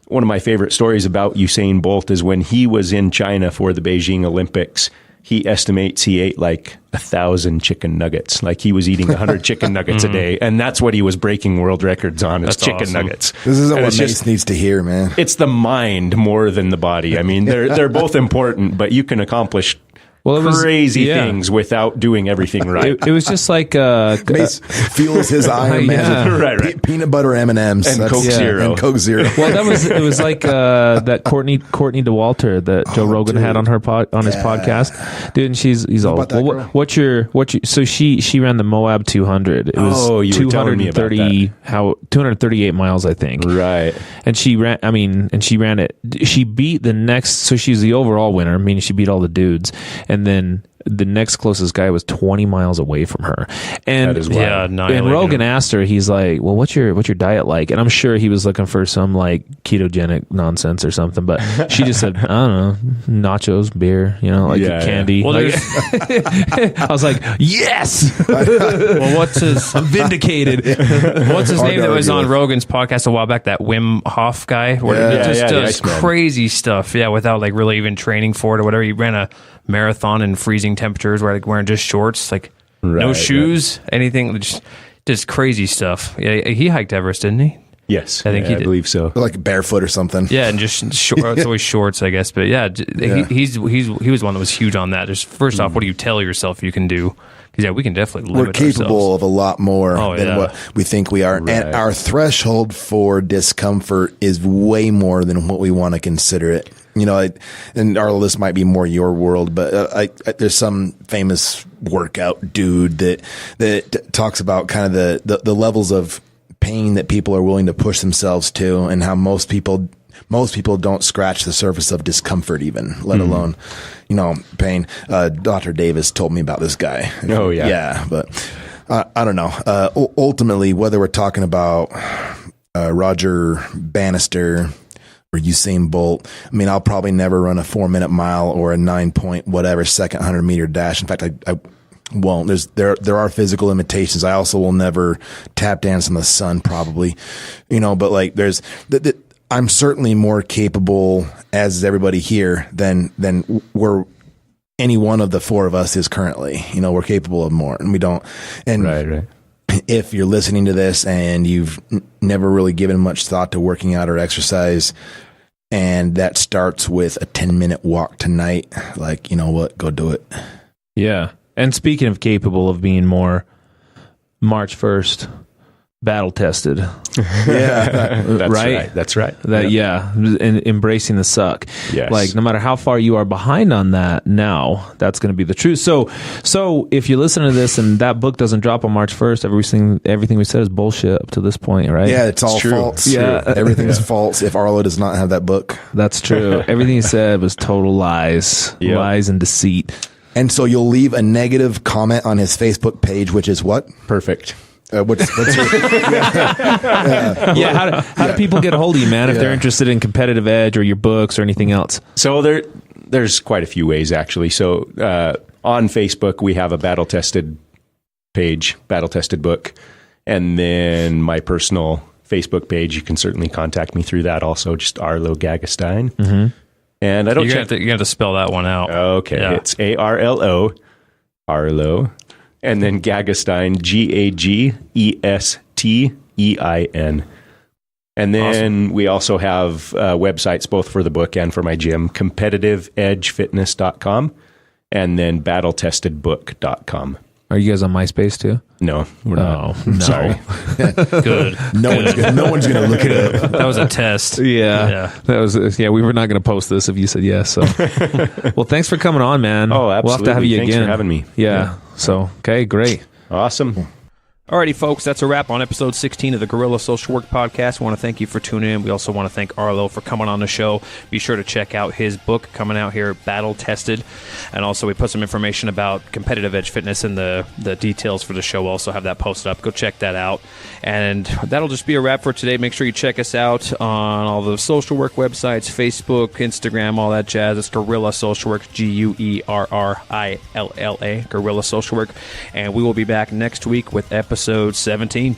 one of my favorite stories about Usain Bolt is when he was in China for the Beijing Olympics. He estimates he ate like 1,000 chicken nuggets. Like he was eating 100 chicken nuggets a day, and that's what he was breaking world records on. Is chicken awesome. Nuggets. This isn't what Mace needs to hear, man. It's the mind more than the body. I mean, they're both important, but you can accomplish crazy things without doing everything right. It was just like Mace fuels his Iron Man. Right. Peanut butter M&Ms and Coke Zero. And Coke Zero. Well, it was like that Courtney DeWalter that Joe Rogan had on his podcast, dude. And he's all, well, what's your so she ran the Moab 200. It was you were telling me about that. 238 miles, I think. Right. And she ran it. She beat the next, so she's the overall winner, meaning she beat all the dudes. And then the next closest guy was 20 miles away from her. And that is wild. And Rogan asked her, he's like, well, what's your diet like? And I'm sure he was looking for some like ketogenic nonsense or something, but she just said, I don't know, nachos, beer, candy. Well, I was like, yes. Well, what's his... I'm vindicated. What's his name that was on Rogan's podcast a while back? That Wim Hof guy, where he just does crazy stuff. Yeah, without like really even training for it or whatever. He ran a marathon in freezing temperatures, where like wearing just shorts, like no shoes, anything, just crazy stuff. Yeah, he hiked Everest, didn't he? Yes, I think he I did. believe so. Like barefoot or something. Yeah, and just short, it's always shorts, I guess. But yeah, he was one that was huge on that. Just first off, what do you tell yourself you can do? Because yeah, we can definitely limit We're capable ourselves. of a lot more than yeah. what we think we are. Right. And our threshold for discomfort is way more than what we want to consider it. You know, and Arlo, this might be more your world, but there's some famous workout dude that talks about kind of the levels of pain that people are willing to push themselves to, and how most people don't scratch the surface of discomfort even, let alone, pain. Dr. Davis told me about this guy. Oh, yeah. Yeah. But I don't know. Ultimately, whether we're talking about Roger Bannister or Usain Bolt, I mean, I'll probably never run a 4-minute mile or a 9-point whatever second 100-meter dash. In fact, I won't. There are physical limitations. I also will never tap dance in the sun, probably, but like there's I'm certainly more capable, as is everybody here, than we're any one of the four of us is currently. We're capable of more, and we don't. And Right. if you're listening to this and you've never really given much thought to working out or exercise, and that starts with a 10-minute walk tonight, like, you know what, go do it. Yeah. And speaking of capable of being more, March 1st, battle tested. Yeah. That's right. And embracing the suck. Yes. Like, no matter how far you are behind on that now, that's going to be the truth. So if you listen to this and that book doesn't drop on March 1st, everything we said is bullshit up to this point, right? Yeah, it's all true. false. Yeah. Everything is false if Arlo does not have that book. That's true. Everything he said was total lies. Yep. Lies and deceit. And so you'll leave a negative comment on his Facebook page, which is what? Perfect. What's Yeah, how do people get a hold of you, man, if they're interested in Competitive Edge or your books or anything else? So there's quite a few ways, actually. So on Facebook, we have a battle-tested page, battle-tested book. And then my personal Facebook page, you can certainly contact me through that also, just Arlo Gagestein. Mm-hmm. And I don't You're gonna have to spell that one out. Okay, Yeah. it's Arlo, Arlo, and then Gagestein, Gagestein. And then we also have websites both for the book and for my gym, competitiveedgefitness.com and then battletestedbook.com. Are you guys on MySpace too? No, we're not. No. Sorry. Good. no one's gonna look it up. That was a test. Yeah. That was we were not going to post this if you said yes. So, well, thanks for coming on, man. Oh, absolutely. We'll have to have you Thanks again. for having me. Yeah. So, okay, great. Awesome. Alrighty, folks, that's a wrap on episode 16 of the Guerrilla Social Work Podcast. We want to thank you for tuning in. We also want to thank Arlo for coming on the show. Be sure to check out his book coming out here, Battle Tested. And also, we put some information about Competitive Edge Fitness and the details for the show. We'll also have that posted up. Go check that out. And that'll just be a wrap for today. Make sure you check us out on all the social work websites, Facebook, Instagram, all that jazz. It's Guerilla Social Work, Guerrilla, Guerilla Social Work. And we will be back next week with episode 17.